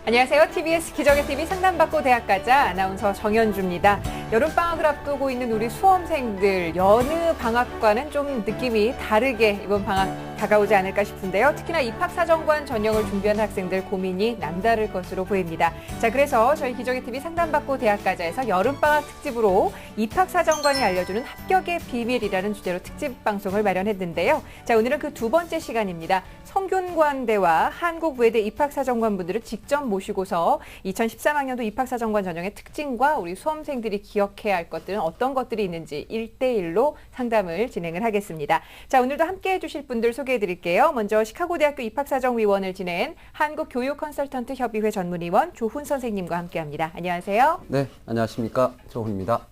안녕하세요. TBS 기적의 TV 상담받고 대학 가자 아나운서 정현주입니다. 여름방학을 앞두고 있는 우리 수험생들, 여느 방학과는 좀 느낌이 다르게 이번 방학 다가오지 않을까 싶은데요. 특히나 입학사정관 전형을 준비하는 학생들 고민이 남다를 것으로 보입니다. 자, 그래서 저희 기적의 TV 상담받고 대학 가자에서 여름방학 특집으로 입학사정관이 알려주는 합격의 비밀이라는 주제로 특집 방송을 마련했는데요. 자, 오늘은 그 두 번째 시간입니다. 성균관대와 한국외대 입학사정관분들을 직접 모시고서 2013학년도 입학사정관 전형의 특징과 우리 수험생들이 기억해야 할 것들은 어떤 것들이 있는지 1대1로 상담을 진행을 하겠습니다. 자, 오늘도 함께해 주실 분들 소개해드릴게요. 먼저 시카고대학교 입학사정위원을 지낸 한국교육컨설턴트협의회 전문위원 조훈 선생님과 함께합니다. 안녕하세요. 네, 안녕하십니까. 조훈입니다.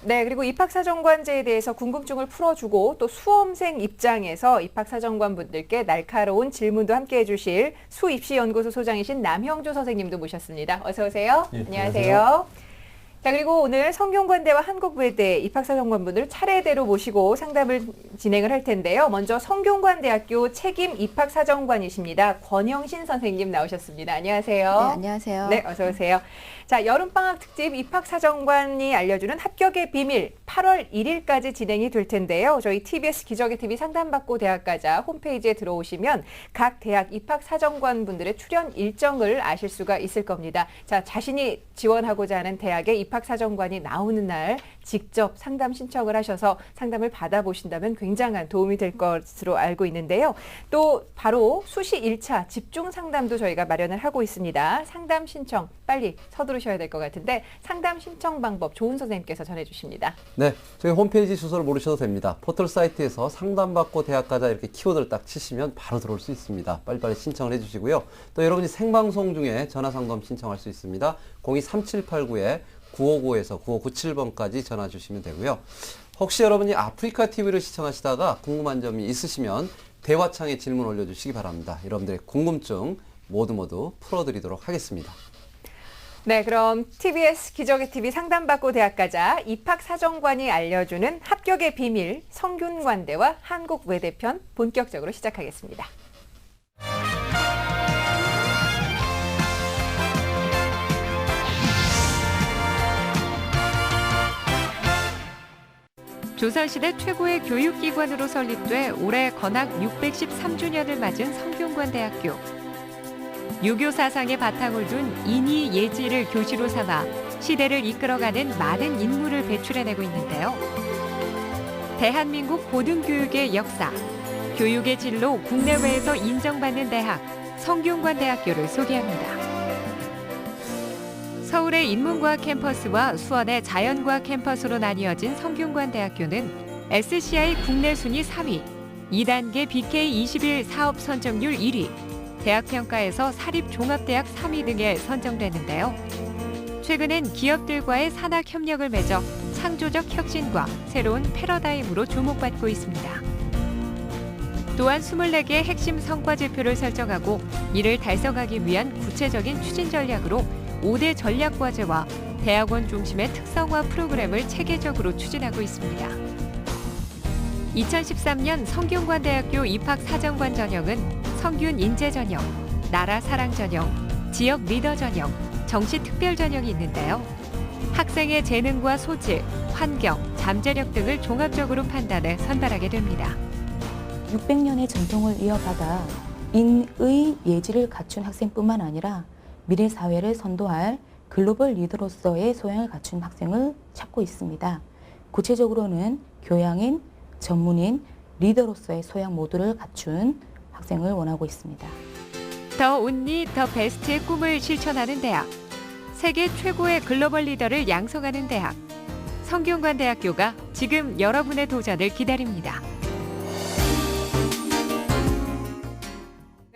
네, 그리고 입학사정관제에 대해서 궁금증을 풀어주고 또 수험생 입장에서 입학사정관분들께 날카로운 질문도 함께해 주실 수입시연구소 소장이신 남형조 선생님도 모셨습니다. 어서 오세요. 네, 안녕하세요. 자, 그리고 오늘 성균관대와 한국외대 입학사정관분들을 차례대로 모시고 상담을 진행을 할 텐데요. 먼저 성균관대학교 책임 입학사정관이십니다. 권영신 선생님 나오셨습니다. 안녕하세요. 네, 안녕하세요. 네, 어서 오세요. 자, 여름방학 특집 입학사정관이 알려주는 합격의 비밀 8월 1일까지 진행이 될 텐데요. 저희 TBS 기적의 TV 상담받고 대학 가자 홈페이지에 들어오시면 각 대학 입학사정관 분들의 출연 일정을 아실 수가 있을 겁니다. 자, 자신이 지원하고자 하는 대학의 입학사정관이 나오는 날 직접 상담 신청을 하셔서 상담을 받아보신다면 굉장한 도움이 될 것으로 알고 있는데요. 또 바로 수시 1차 집중 상담도 저희가 마련을 하고 있습니다. 상담 신청 빨리 서두르셔야 될 것 같은데 상담 신청 방법 조훈 선생님께서 전해주십니다. 네, 저희 홈페이지 주소를 모르셔도 됩니다. 포털 사이트에서 상담받고 대학 가자 이렇게 키워드를 딱 치시면 바로 들어올 수 있습니다. 빨리빨리 신청을 해주시고요. 또 여러분이 생방송 중에 전화상담 신청할 수 있습니다. 02-3789-9595에서 9597번까지 전화 주시면 되고요. 혹시 여러분이 아프리카 TV를 시청하시다가 궁금한 점이 있으시면 대화창에 질문 올려주시기 바랍니다. 여러분들의 궁금증 모두 풀어드리도록 하겠습니다. 네, 그럼 TBS 기적의 TV 상담받고 대학 가자 입학사정관이 알려주는 합격의 비밀 성균관대와 한국외대 편 본격적으로 시작하겠습니다. 조선시대 최고의 교육기관으로 설립돼 올해 건학 613주년을 맞은 성균관대학교. 유교 사상의 바탕을 둔 인이 예지를 교시로 삼아 시대를 이끌어가는 많은 인물을 배출해내고 있는데요. 대한민국 고등교육의 역사, 교육의 진로 국내외에서 인정받는 대학, 성균관대학교를 소개합니다. 서울의 인문과학 캠퍼스와 수원의 자연과학 캠퍼스로 나뉘어진 성균관대학교는 SCI 국내 순위 3위, 2단계 BK21 사업 선정률 1위, 대학평가에서 사립종합대학 3위 등에 선정됐는데요. 최근엔 기업들과의 산학 협력을 맺어 창조적 혁신과 새로운 패러다임으로 주목받고 있습니다. 또한 24개의 핵심 성과 지표를 설정하고 이를 달성하기 위한 구체적인 추진 전략으로 5대 전략과제와 대학원 중심의 특성화 프로그램을 체계적으로 추진하고 있습니다. 2013년 성균관대학교 입학사정관 전형은 성균 인재 전형, 나라 사랑 전형, 지역 리더 전형, 정시 특별 전형이 있는데요. 학생의 재능과 소질, 환경, 잠재력 등을 종합적으로 판단해 선발하게 됩니다. 600년의 전통을 이어받아 인의 예지를 갖춘 학생뿐만 아니라 미래 사회를 선도할 글로벌 리더로서의 소양을 갖춘 학생을 찾고 있습니다. 구체적으로는 교양인, 전문인, 리더로서의 소양 모두를 갖춘 학생을 원하고 있습니다. 더 온리, 더 베스트의 꿈을 실천하는 대학, 세계 최고의 글로벌 리더를 양성하는 대학, 성균관대학교가 지금 여러분의 도전을 기다립니다.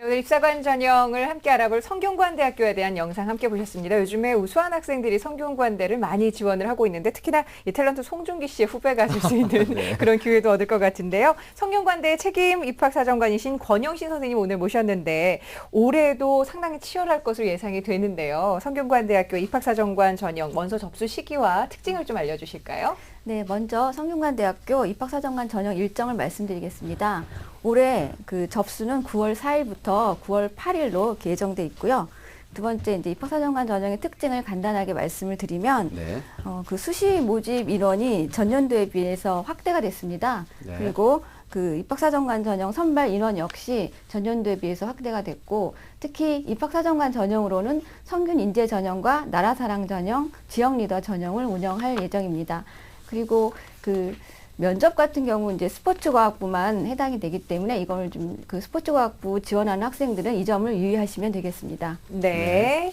오늘 입사관 전형을 함께 알아볼 성균관대학교에 대한 영상 함께 보셨습니다. 요즘에 우수한 학생들이 성균관대를 많이 지원을 하고 있는데 특히나 이 탤런트 송중기 씨의 후배가 될 수 있는 네. 그런 기회도 얻을 것 같은데요. 성균관대 책임 입학사정관이신 권영신 선생님 오늘 모셨는데 올해도 상당히 치열할 것으로 예상이 되는데요. 성균관대학교 입학사정관 전형 먼저 접수 시기와 특징을 좀 알려주실까요? 네, 먼저 성균관대학교 입학사정관 전형 일정을 말씀드리겠습니다. 올해 그 접수는 9월 4일부터 9월 8일로 예정돼 있고요. 두 번째 이제 입학사정관 전형의 특징을 간단하게 말씀을 드리면 네. 그 수시 모집 인원이 전년도에 비해서 확대가 됐습니다. 네. 그리고 그 입학사정관 전형 선발 인원 역시 전년도에 비해서 확대가 됐고 특히 입학사정관 전형으로는 성균 인재 전형과 나라사랑 전형, 지역 리더 전형을 운영할 예정입니다. 그리고 그 면접 같은 경우 이제 스포츠과학부만 해당이 되기 때문에 이걸 좀 그 스포츠과학부 지원하는 학생들은 이 점을 유의하시면 되겠습니다. 네.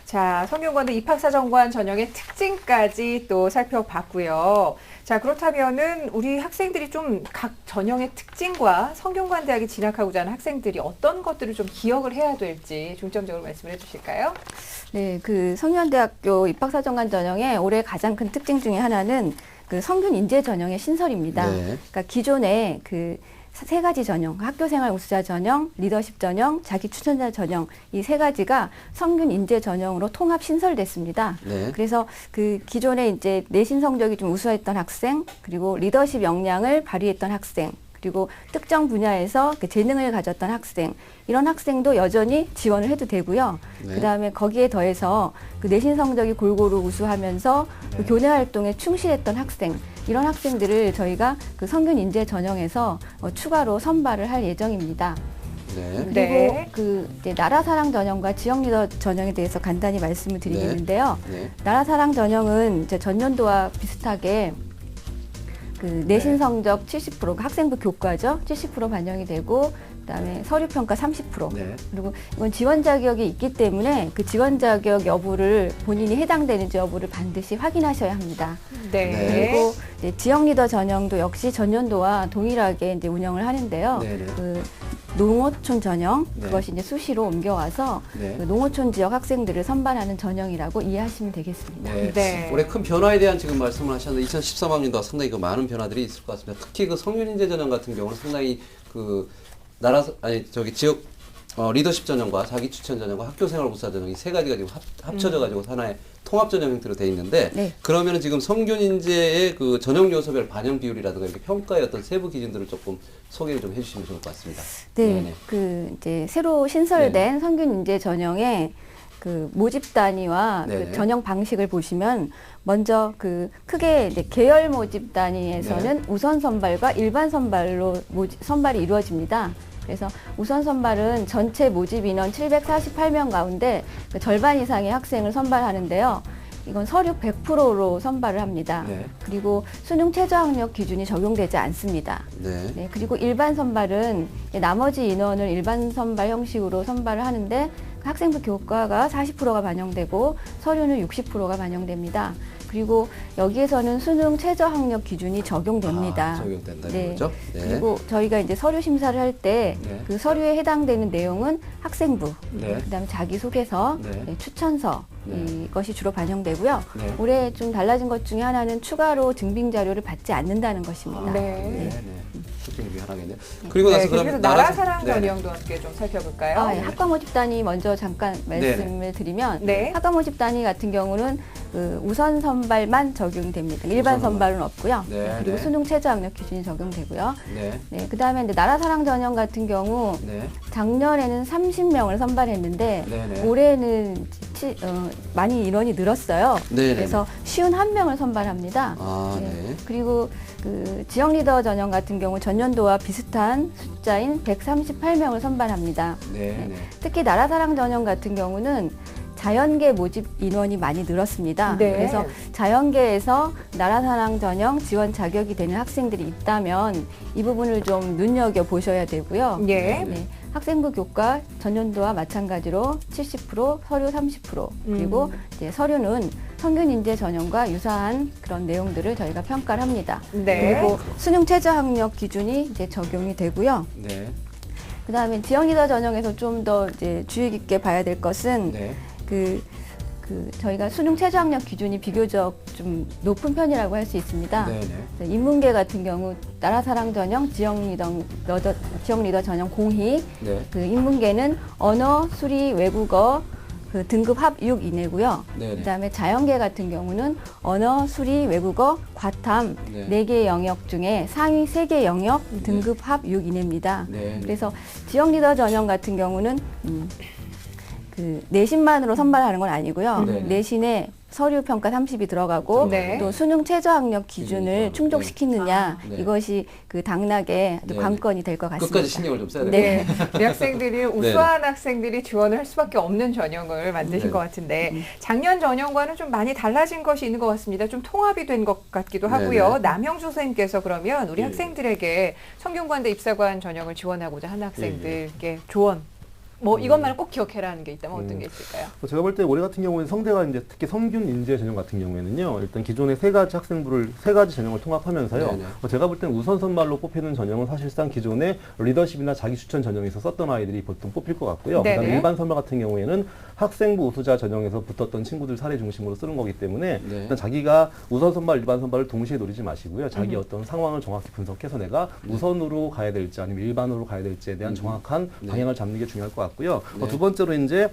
자, 성균관대 입학사정관 전형의 특징까지 또 살펴봤고요. 자, 그렇다면은 우리 학생들이 좀 각 전형의 특징과 성균관대학에 진학하고자 하는 학생들이 어떤 것들을 좀 기억을 해야 될지 중점적으로 말씀을 해주실까요? 네, 그 성균관대학교 입학사정관 전형의 올해 가장 큰 특징 중에 하나는 그 성균 인재 전형의 신설입니다. 네. 그러니까 기존에 그 세 가지 전형, 학교생활 우수자 전형, 리더십 전형, 자기 추천자 전형 이 세 가지가 성균 인재 전형으로 통합 신설됐습니다. 네. 그래서 그 기존에 이제 내신 성적이 좀 우수했던 학생, 그리고 리더십 역량을 발휘했던 학생, 그리고 특정 분야에서 그 재능을 가졌던 학생, 이런 학생도 여전히 지원을 해도 되고요. 네. 그다음에 거기에 더해서 그 내신 성적이 골고루 우수하면서 그 교내 활동에 충실했던 학생, 이런 학생들을 저희가 그 성균 인재 전형에서 추가로 선발을 할 예정입니다. 네. 그리고 네. 그 이제 나라사랑 전형과 지역 리더 전형에 대해서 간단히 말씀을 드리겠는데요. 네. 나라사랑 전형은 이제 전년도와 비슷하게 그 내신 성적 70%, 학생부 교과죠. 70% 반영이 되고 그다음에 서류 평가 30%. 네. 그리고 이건 지원 자격이 있기 때문에 그 지원 자격 여부를 본인이 해당되는지 여부를 반드시 확인하셔야 합니다. 네. 네. 그리고 이제 지역 리더 전형도 역시 전년도와 동일하게 이제 운영을 하는데요. 네, 네. 그 농어촌 전형 네. 그것이 이제 수시로 옮겨와서 네. 그 농어촌 지역 학생들을 선발하는 전형이라고 이해하시면 되겠습니다. 네. 네. 올해 큰 변화에 대한 지금 말씀을 하셨는데 2013학년도가 상당히 그 많은 변화들이 있을 것 같습니다. 특히 그 성균인재 전형 같은 경우는 상당히 그 지역 리더십 전형과 자기 추천 전형과 학교생활 우수자 전형 이 세 가지가 지금 합쳐져 가지고 하나의 통합 전형 형태로 돼 있는데 네. 그러면은 지금 성균인재의 그 전형 요소별 반영 비율이라든가 이렇게 평가의 어떤 세부 기준들을 조금 소개를 좀 해주시면 좋을 것 같습니다. 네, 네네. 그 이제 새로 신설된 성균 인재 전형의 그 모집 단위와 네네. 그 전형 방식을 보시면 먼저 그 크게 이제 계열 모집 단위에서는 네. 우선 선발과 일반 선발로 선발이 이루어집니다. 그래서 우선 선발은 전체 모집 인원 748명 가운데 그 절반 이상의 학생을 선발하는데요. 이건 서류 100%로 선발을 합니다. 네. 그리고 수능 최저 학력 기준이 적용되지 않습니다. 네. 네, 그리고 일반 선발은 나머지 인원을 일반 선발 형식으로 선발을 하는데 학생부 교과가 40%가 반영되고 서류는 60%가 반영됩니다. 그리고 여기에서는 수능 최저 학력 기준이 적용됩니다. 적용된다는 네. 거죠? 네. 그리고 저희가 이제 서류 심사를 할 때 그 네. 서류에 해당되는 내용은 학생부, 네. 그다음에 자기소개서, 네. 네, 추천서 네. 이것이 주로 반영되고요. 네. 올해 좀 달라진 것 중에 하나는 추가로 증빙 자료를 받지 않는다는 것입니다. 네. 네. 특징 중에 하나겠네요. 그리고 나서 네, 그럼 그래서 나라사랑 네. 전형도 함께 좀 살펴볼까요? 아, 예. 학과 모집 단위 먼저 잠깐 말씀을 드리면 네. 학과 모집 단위 같은 경우는 그 우선 선발만 적용됩니다. 일반 우선 선발은 없고요. 네, 그리고 네. 수능 최저 학력 기준이 적용되고요. 네. 네, 그다음에 이제 나라사랑 전형 같은 경우 네. 작년에는 30명을 선발했는데 네, 네. 올해는 많이 인원이 늘었어요. 네, 네. 그래서 51명을 선발합니다. 아, 네. 그리고 그 지역 리더 전형 같은 경우 전년도와 비슷한 숫자인 138명을 선발합니다. 네. 네. 특히 나라사랑 전형 같은 경우는 자연계 모집 인원이 많이 늘었습니다. 네. 그래서 자연계에서 나라사랑 전형 지원 자격이 되는 학생들이 있다면 이 부분을 좀 눈여겨 보셔야 되고요. 예. 네, 학생부 교과 전년도와 마찬가지로 70%, 서류 30%, 그리고 이제 서류는 성균 인재 전형과 유사한 그런 내용들을 저희가 평가를 합니다. 네. 그리고 수능 최저 학력 기준이 이제 적용이 되고요. 네. 그다음에 지역 리더 전형에서 좀 더 이제 주의 깊게 봐야 될 것은 네. 그 저희가 수능 최저 학력 기준이 비교적 좀 높은 편이라고 할 수 있습니다. 네. 네. 인문계 같은 경우 나라사랑 전형, 지역 리더 전형 공희, 네. 그 인문계는 언어, 수리, 외국어 그 등급 합 6 이내고요. 네네. 그다음에 자연계 같은 경우는 언어, 수리, 외국어, 과탐 네. 4개 영역 중에 상위 3개 영역 등급 합 6 이내입니다. 네. 그래서 지역 리더 전형 같은 경우는 그 내신만으로 선발하는 건 아니고요. 네. 내신에 서류 평가 30이 들어가고 네. 또 수능 최저 학력 기준을 네. 충족시키느냐 네. 이것이 그 당락의 아주 네. 관건이 될 것 같습니다. 끝까지 신경을 좀 써야 네, 되겠네요. 우리 학생들이 우수한 학생들이 지원을 할 수밖에 없는 전형을 만드신 네. 것 같은데 작년 전형과는 좀 많이 달라진 것이 있는 것 같습니다. 좀 통합이 된 것 같기도 하고요. 네네. 남영주 선생님께서 그러면 우리 예. 학생들에게 성균관대 입사관 전형을 지원하고자 하는 예. 학생들께 조언, 뭐 이것만을 꼭 기억해라 하는 게 있다면 어떤 게 있을까요? 제가 볼 때 올해 같은 경우에는 성대가 이제 특히 성균 인재 전형 같은 경우에는요, 일단 기존의 세 가지 전형을 통합하면서요. 네네. 제가 볼 때는 우선 선발로 뽑히는 전형은 사실상 기존의 리더십이나 자기 추천 전형에서 썼던 아이들이 보통 뽑힐 것 같고요. 네네. 그다음에 일반 선발 같은 경우에는 학생부 우수자 전형에서 붙었던 친구들 사례 중심으로 쓰는 거기 때문에 네. 일단 자기가 우선 선발, 일반 선발을 동시에 노리지 마시고요. 자기 어떤 상황을 정확히 분석해서 내가 우선으로 가야 될지 아니면 일반으로 가야 될지에 대한 정확한 네. 방향을 잡는 게 중요할 것 같고요. 네. 두 번째로 이제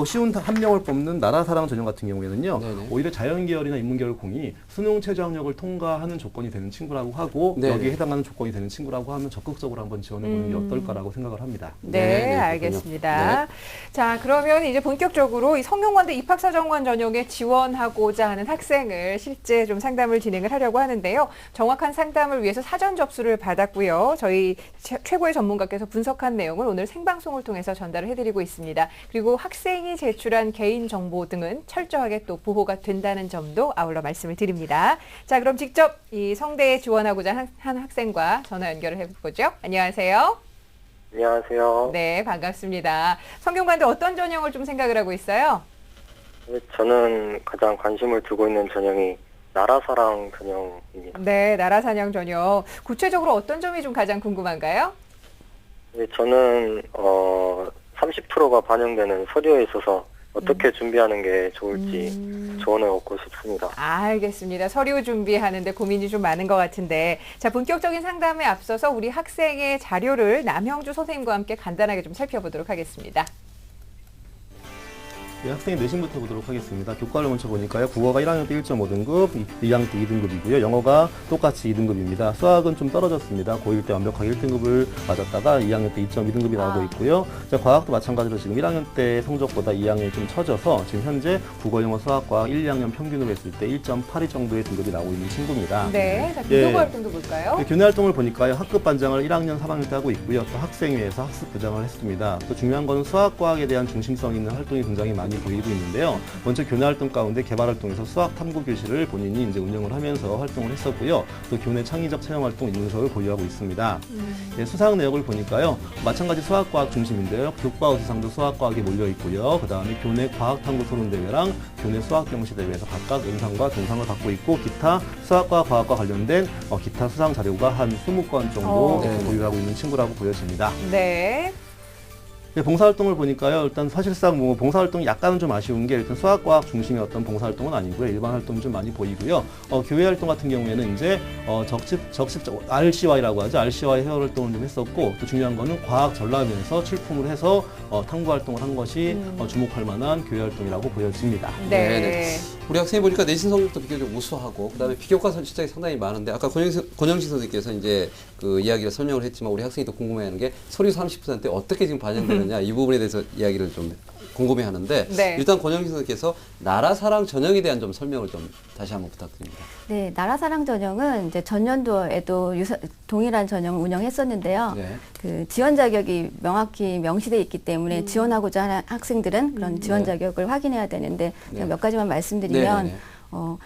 쉬운 한 명을 뽑는 나라사랑 전형 같은 경우에는요. 네네. 오히려 자연계열이나 인문계열 공이 수능 최저학력을 통과하는 조건이 되는 친구라고 하고 네네. 여기에 해당하는 조건이 되는 친구라고 하면 적극적으로 한번 지원해 보는 게 어떨까라고 생각을 합니다. 네, 네, 네, 알겠습니다. 자, 그러면 이제 본격적으로 이 성균관대 입학사정관 전형에 지원하고자 하는 학생을 실제 좀 상담을 진행을 하려고 하는데요. 정확한 상담을 위해서 사전 접수를 받았고요. 저희 최고의 전문가께서 분석한 내용을 오늘 생방송을 통해서 전달을 해드리고 있습니다. 그리고 학생이 제출한 개인정보 등은 철저하게 또 보호가 된다는 점도 아울러 말씀을 드립니다. 자, 그럼 직접 이 성대에 지원하고자 한 학생과 전화 연결을 해보죠. 안녕하세요. 안녕하세요. 네, 반갑습니다. 성균관대 어떤 전형을 좀 생각을 하고 있어요? 네, 저는 가장 관심을 두고 있는 전형이 나라사랑 전형입니다. 네, 나라사냥 전형. 구체적으로 어떤 점이 좀 가장 궁금한가요? 네, 저는 30%가 반영되는 서류에 있어서 어떻게 준비하는 게 좋을지 조언을 얻고 싶습니다. 알겠습니다. 서류 준비하는데 고민이 좀 많은 것 같은데, 자, 본격적인 상담에 앞서서 우리 학생의 자료를 남형주 선생님과 함께 간단하게 좀 살펴보도록 하겠습니다. 네, 학생의 내신부터 보도록 하겠습니다. 교과를 먼저 보니까요. 국어가 1학년 때 1.5등급, 2학년 때 2등급이고요. 영어가 똑같이 2등급입니다. 수학은 좀 떨어졌습니다. 고1 때 완벽하게 1등급을 맞았다가 2학년 때 2.2등급이 나오고 있고요. 과학도 마찬가지로 지금 1학년 때 성적보다 2학년이 좀 처져서 지금 현재 국어, 영어, 수학과학 1, 2학년 평균으로 했을 때 1.82 정도의 등급이 나오고 있는 친구입니다. 네, 자, 예. 비교과 활동도 볼까요? 교내 활동을 보니까요. 학급 반장을 1학년, 3학년 때 하고 있고요. 또 학생회에서 학습 부장을 했습니다. 또 중요한 건 수학과학에 대한 중심성 있는 활동이 굉장히 많이 보이고 있는데요. 먼저 교내 활동 가운데 개발 활동에서 수학 탐구 교실을 본인이 이제 운영을 하면서 활동을 했었고요. 또 교내 창의적 체험 활동 인문서를 보유하고 있습니다. 예, 수상 내역을 보니까요. 마찬가지 수학과학 중심인데요. 교과 우수상도 수학과학에 몰려 있고요. 그 다음에 교내 과학 탐구 토론 대회랑 교내 수학 경시 대회에서 각각 은상과 동상을 받고 있고 기타 수학과 과학과 관련된 기타 수상 자료가 한 20건 정도 네. 보유하고 있는 친구라고 보여집니다. 네. 네, 봉사활동을 보니까요. 일단 사실상 뭐 봉사활동이 약간은 좀 아쉬운 게 일단 수학과학 중심의 어떤 봉사활동은 아니고요. 일반 활동이 좀 많이 보이고요. 교회 활동 같은 경우에는 이제 RCY라고 하죠. RCY 회원 활동을 좀 했었고 또 중요한 거는 과학 전람에서 출품을 해서 탐구 활동을 한 것이 주목할 만한 교회 활동이라고 보여집니다. 네. 네네. 우리 학생이 보니까 내신 성적도 비교적 우수하고 그다음에 비교과 선출장이 상당히 많은데 아까 권영식 선생님께서 이제 그 이야기를 설명을 했지만 우리 학생이 또 궁금해하는 게 서류 30%에 어떻게 지금 반영되느냐 이 부분에 대해서 이야기를 좀 궁금해하는데 네. 일단 권영식 선생님께서 나라사랑 전형에 대한 좀 설명을 좀 다시 한번 부탁드립니다. 네, 나라사랑 전형은 이제 전년도에도 동일한 전형을 운영했었는데요. 네. 그 지원 자격이 명확히 명시돼 있기 때문에 지원하고자 하는 학생들은 그런 지원 자격을 확인해야 되는데 네. 제가 몇 가지만 말씀드리면 네네네.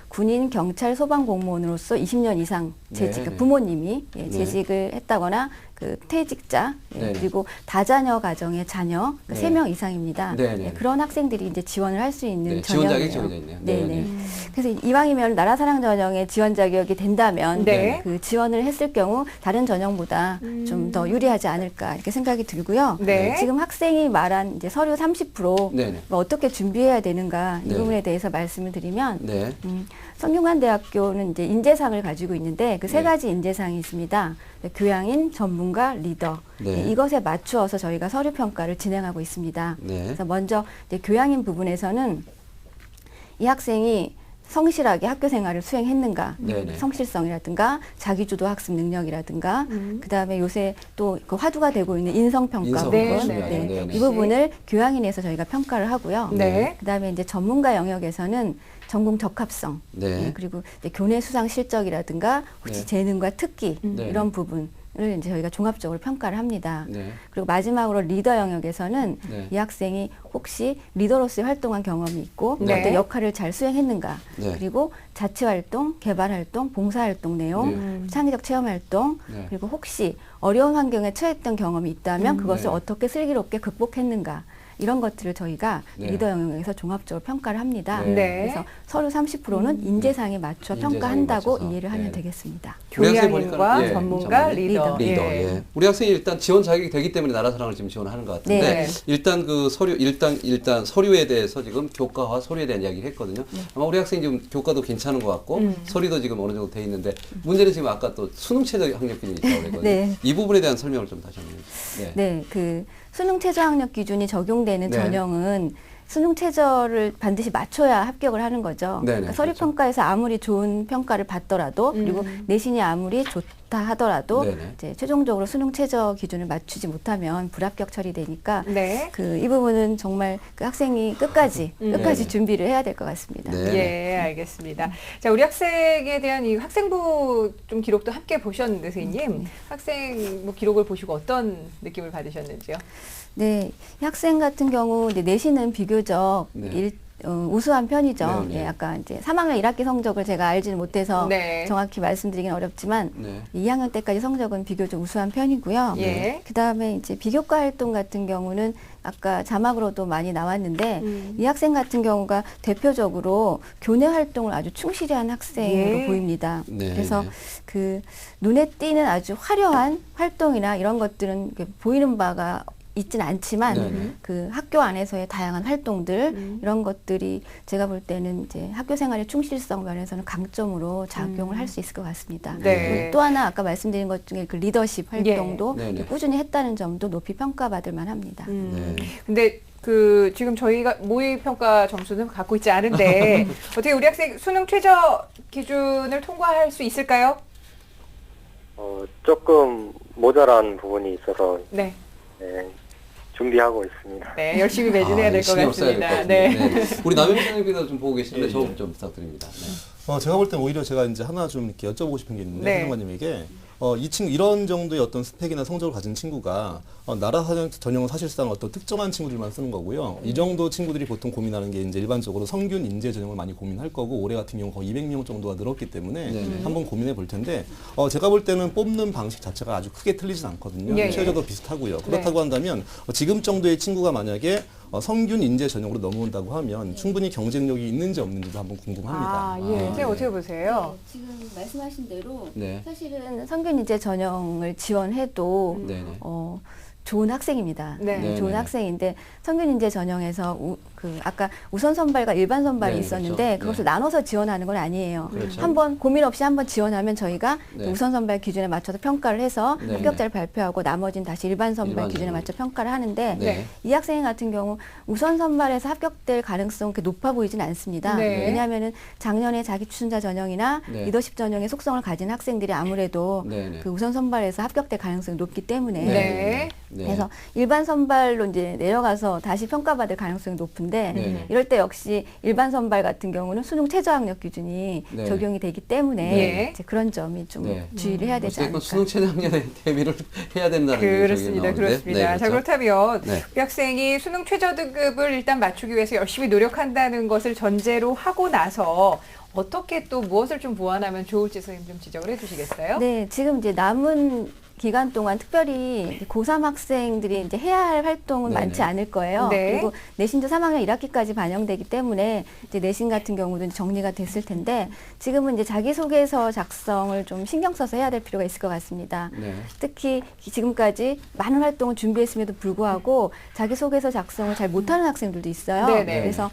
군인, 경찰, 소방 공무원으로서 20년 이상 재직, 네네. 부모님이 네. 재직을 했다거나 그 퇴직자 네네. 그리고 다자녀 가정의 자녀 네. 3명 이상입니다. 네네. 그런 학생들이 이제 지원을 할 수 있는 네, 지원 자격이 전형이에요. 정해져 있네요. 네네. 네네. 그래서 이왕이면 나라사랑 전형에 지원 자격이 된다면 네. 그 지원을 했을 경우 다른 전형보다 좀 더 유리하지 않을까 이렇게 생각이 들고요. 네. 지금 학생이 말한 이제 서류 30% 네네. 어떻게 준비해야 되는가 이 네네. 부분에 대해서 말씀을 드리면 네. 성균관대학교는 이제 인재상을 가지고 있는데 그 세 네. 가지 인재상이 있습니다. 교양인, 전문가, 리더. 네. 이것에 맞추어서 저희가 서류 평가를 진행하고 있습니다. 네. 그래서 먼저 이제 교양인 부분에서는 이 학생이 성실하게 학교 생활을 수행했는가, 네네. 성실성이라든가 자기주도 학습 능력이라든가, 그다음에 요새 또 그 화두가 되고 있는 인성평가 인성 부분, 네, 중요하죠. 네. 네네. 이 부분을 교양인에서 저희가 평가를 하고요. 네. 그다음에 이제 전문가 영역에서는 전공 적합성, 네. 그리고 이제 교내 수상 실적이라든가 혹시 네. 재능과 특기 네. 이런 부분을 이제 저희가 종합적으로 평가를 합니다. 네. 그리고 마지막으로 리더 영역에서는 네. 이 학생이 혹시 리더로서 활동한 경험이 있고 네. 어떤 역할을 잘 수행했는가, 네. 그리고 자치 활동, 개발 활동, 봉사 활동 내용, 네. 창의적 체험 활동, 네. 그리고 혹시 어려운 환경에 처했던 경험이 있다면 그것을 네. 어떻게 슬기롭게 극복했는가. 이런 것들을 저희가 네. 리더 영역에서 종합적으로 평가를 합니다. 네. 그래서 서류 30%는 인재상에 맞춰 인재상에 평가한다고 맞춰서. 이해를 하면 네. 되겠습니다. 우리 학생 교양인과 보니까, 예, 전문가, 전문가, 리더. 리더. 예. 우리 학생이 일단 지원 자격이 되기 때문에 나라사랑을 지금 지원하는 것 같은데 네. 일단 그 서류 일단 서류에 대해서 지금 교과와 서류에 대한 이야기를 했거든요. 아마 우리 학생이 지금 교과도 괜찮은 것 같고 서류도 지금 어느 정도 돼 있는데 문제는 지금 아까 또 수능 최저 학력 기준이 있다고 그랬거든요. 네. 이 부분에 대한 설명을 좀 다시 한번 해주세요. 네, 그 수능 최저 학력 기준이 적용되는 네. 전형은 수능 최저를 반드시 맞춰야 합격을 하는 거죠. 네네, 그러니까 서류 그렇죠. 평가에서 아무리 좋은 평가를 받더라도 그리고 내신이 아무리 좋다 하더라도 네네. 이제 최종적으로 수능 최저 기준을 맞추지 못하면 불합격 처리되니까 네. 그 이 부분은 정말 그 학생이 끝까지 네네. 준비를 해야 될 것 같습니다. 네. 예, 알겠습니다. 자, 우리 학생에 대한 이 학생부 좀 기록도 함께 보셨는데, 선생님. 학생 뭐 기록을 보시고 어떤 느낌을 받으셨는지요? 네, 이 학생 같은 경우 이제 내신은 비교적 네. 우수한 편이죠. 네, 네. 예, 약간 이제 3학년 1학기 성적을 제가 알지는 못해서 네. 정확히 말씀드리긴 어렵지만 네. 2학년 때까지 성적은 비교적 우수한 편이고요. 예. 그다음에 이제 비교과 활동 같은 경우는 아까 자막으로도 많이 나왔는데 이 학생 같은 경우가 대표적으로 교내 활동을 아주 충실히 한 학생으로 예. 보입니다. 네, 그래서 네. 그 눈에 띄는 아주 화려한 활동이나 이런 것들은 이렇게 보이는 바가 있진 않지만 네네. 그 학교 안에서의 다양한 활동들 이런 것들이 제가 볼 때는 이제 학교 생활의 충실성 면에서는 강점으로 작용을 할 수 있을 것 같습니다. 네. 그리고 또 하나 아까 말씀드린 것 중에 그 리더십 활동도 예. 네네. 꾸준히 했다는 점도 높이 평가받을 만합니다. 네. 근데 그 지금 저희가 모의 평가 점수는 갖고 있지 않은데 어떻게 우리 학생 수능 최저 기준을 통과할 수 있을까요? 조금 모자란 부분이 있어서 네. 네, 준비하고 있습니다. 네, 열심히 매진해야 될 것 신경 써야 될 것 같습니다. 같은데. 네. 우리 남현 선생님께서 좀 보고 계시는데 예, 저 예. 좀 부탁드립니다. 네. 제가 볼 땐 오히려 제가 이제 하나 좀 이렇게 여쭤보고 싶은 게 있는데, 네. 사령관님에게 이 친구 이런 정도의 어떤 스펙이나 성적을 가진 친구가 나라 전형은 사실상 어떤 특정한 친구들만 쓰는 거고요. 이 정도 친구들이 보통 고민하는 게 이제 일반적으로 성균 인재 전형을 많이 고민할 거고 올해 같은 경우 거의 200명 정도가 늘었기 때문에 네네. 한번 고민해 볼 텐데 제가 볼 때는 뽑는 방식 자체가 아주 크게 틀리진 않거든요. 예, 예. 최저도 비슷하고요. 네. 그렇다고 한다면 지금 정도의 친구가 만약에 성균 인재 전형으로 넘어온다고 하면 충분히 경쟁력이 있는지 없는지도 한번 궁금합니다. 아, 예. 선생님 어떻게 보세요? 네, 지금 말씀하신 대로 네. 사실은 성균인재 전형을 지원해도 네네. 좋은 학생입니다. 네. 좋은 네네. 학생인데 성균인재 전형에서 아까 우선 선발과 일반 선발이 네, 있었는데 그렇죠. 그것을 네. 나눠서 지원하는 건 아니에요. 그렇죠. 한번 고민 없이 한번 지원하면 저희가 네. 우선 선발 기준에 맞춰서 평가를 해서 네네. 합격자를 발표하고 나머지는 다시 일반 선발 일반 기준에 선발. 맞춰 평가를 하는데 네. 이 학생 같은 경우 우선 선발에서 합격될 가능성은 그렇게 높아 보이진 않습니다. 네. 왜냐하면은 작년에 자기 추천자 전형이나 네. 리더십 전형의 속성을 가진 학생들이 아무래도 네네. 그 우선 선발에서 합격될 가능성이 높기 때문에 네. 네. 그래서 일반 선발로 이제 내려가서 다시 평가받을 가능성이 높은데 네네. 이럴 때 역시 일반 선발 같은 경우는 수능 최저 학력 기준이 네. 적용이 되기 때문에 네. 이제 그런 점이 좀 네. 주의를 해야 되지 어쨌든 않을까. 수능 최저학년에 대비를 해야 된다는 그렇습니다. 얘기가 나오는데. 그렇습니다. 네, 자, 그렇죠. 그렇다면 네. 우리 학생이 수능 최저 등급을 일단 맞추기 위해서 열심히 노력한다는 것을 전제로 하고 나서 어떻게 또 무엇을 좀 보완하면 좋을지 선생님 좀 지적을 해주시겠어요? 네, 지금 이제 남은 기간 동안 특별히 고3 학생들이 이제 해야 할 활동은 네네. 많지 않을 거예요. 네. 그리고 내신도 3학년 1학기까지 반영되기 때문에 이제 내신 같은 경우도 이제 정리가 됐을 텐데 지금은 이제 자기소개서 작성을 좀 신경 써서 해야 될 필요가 있을 것 같습니다. 네. 특히 지금까지 많은 활동을 준비했음에도 불구하고 자기소개서 작성을 잘 못하는 학생들도 있어요. 네네. 그래서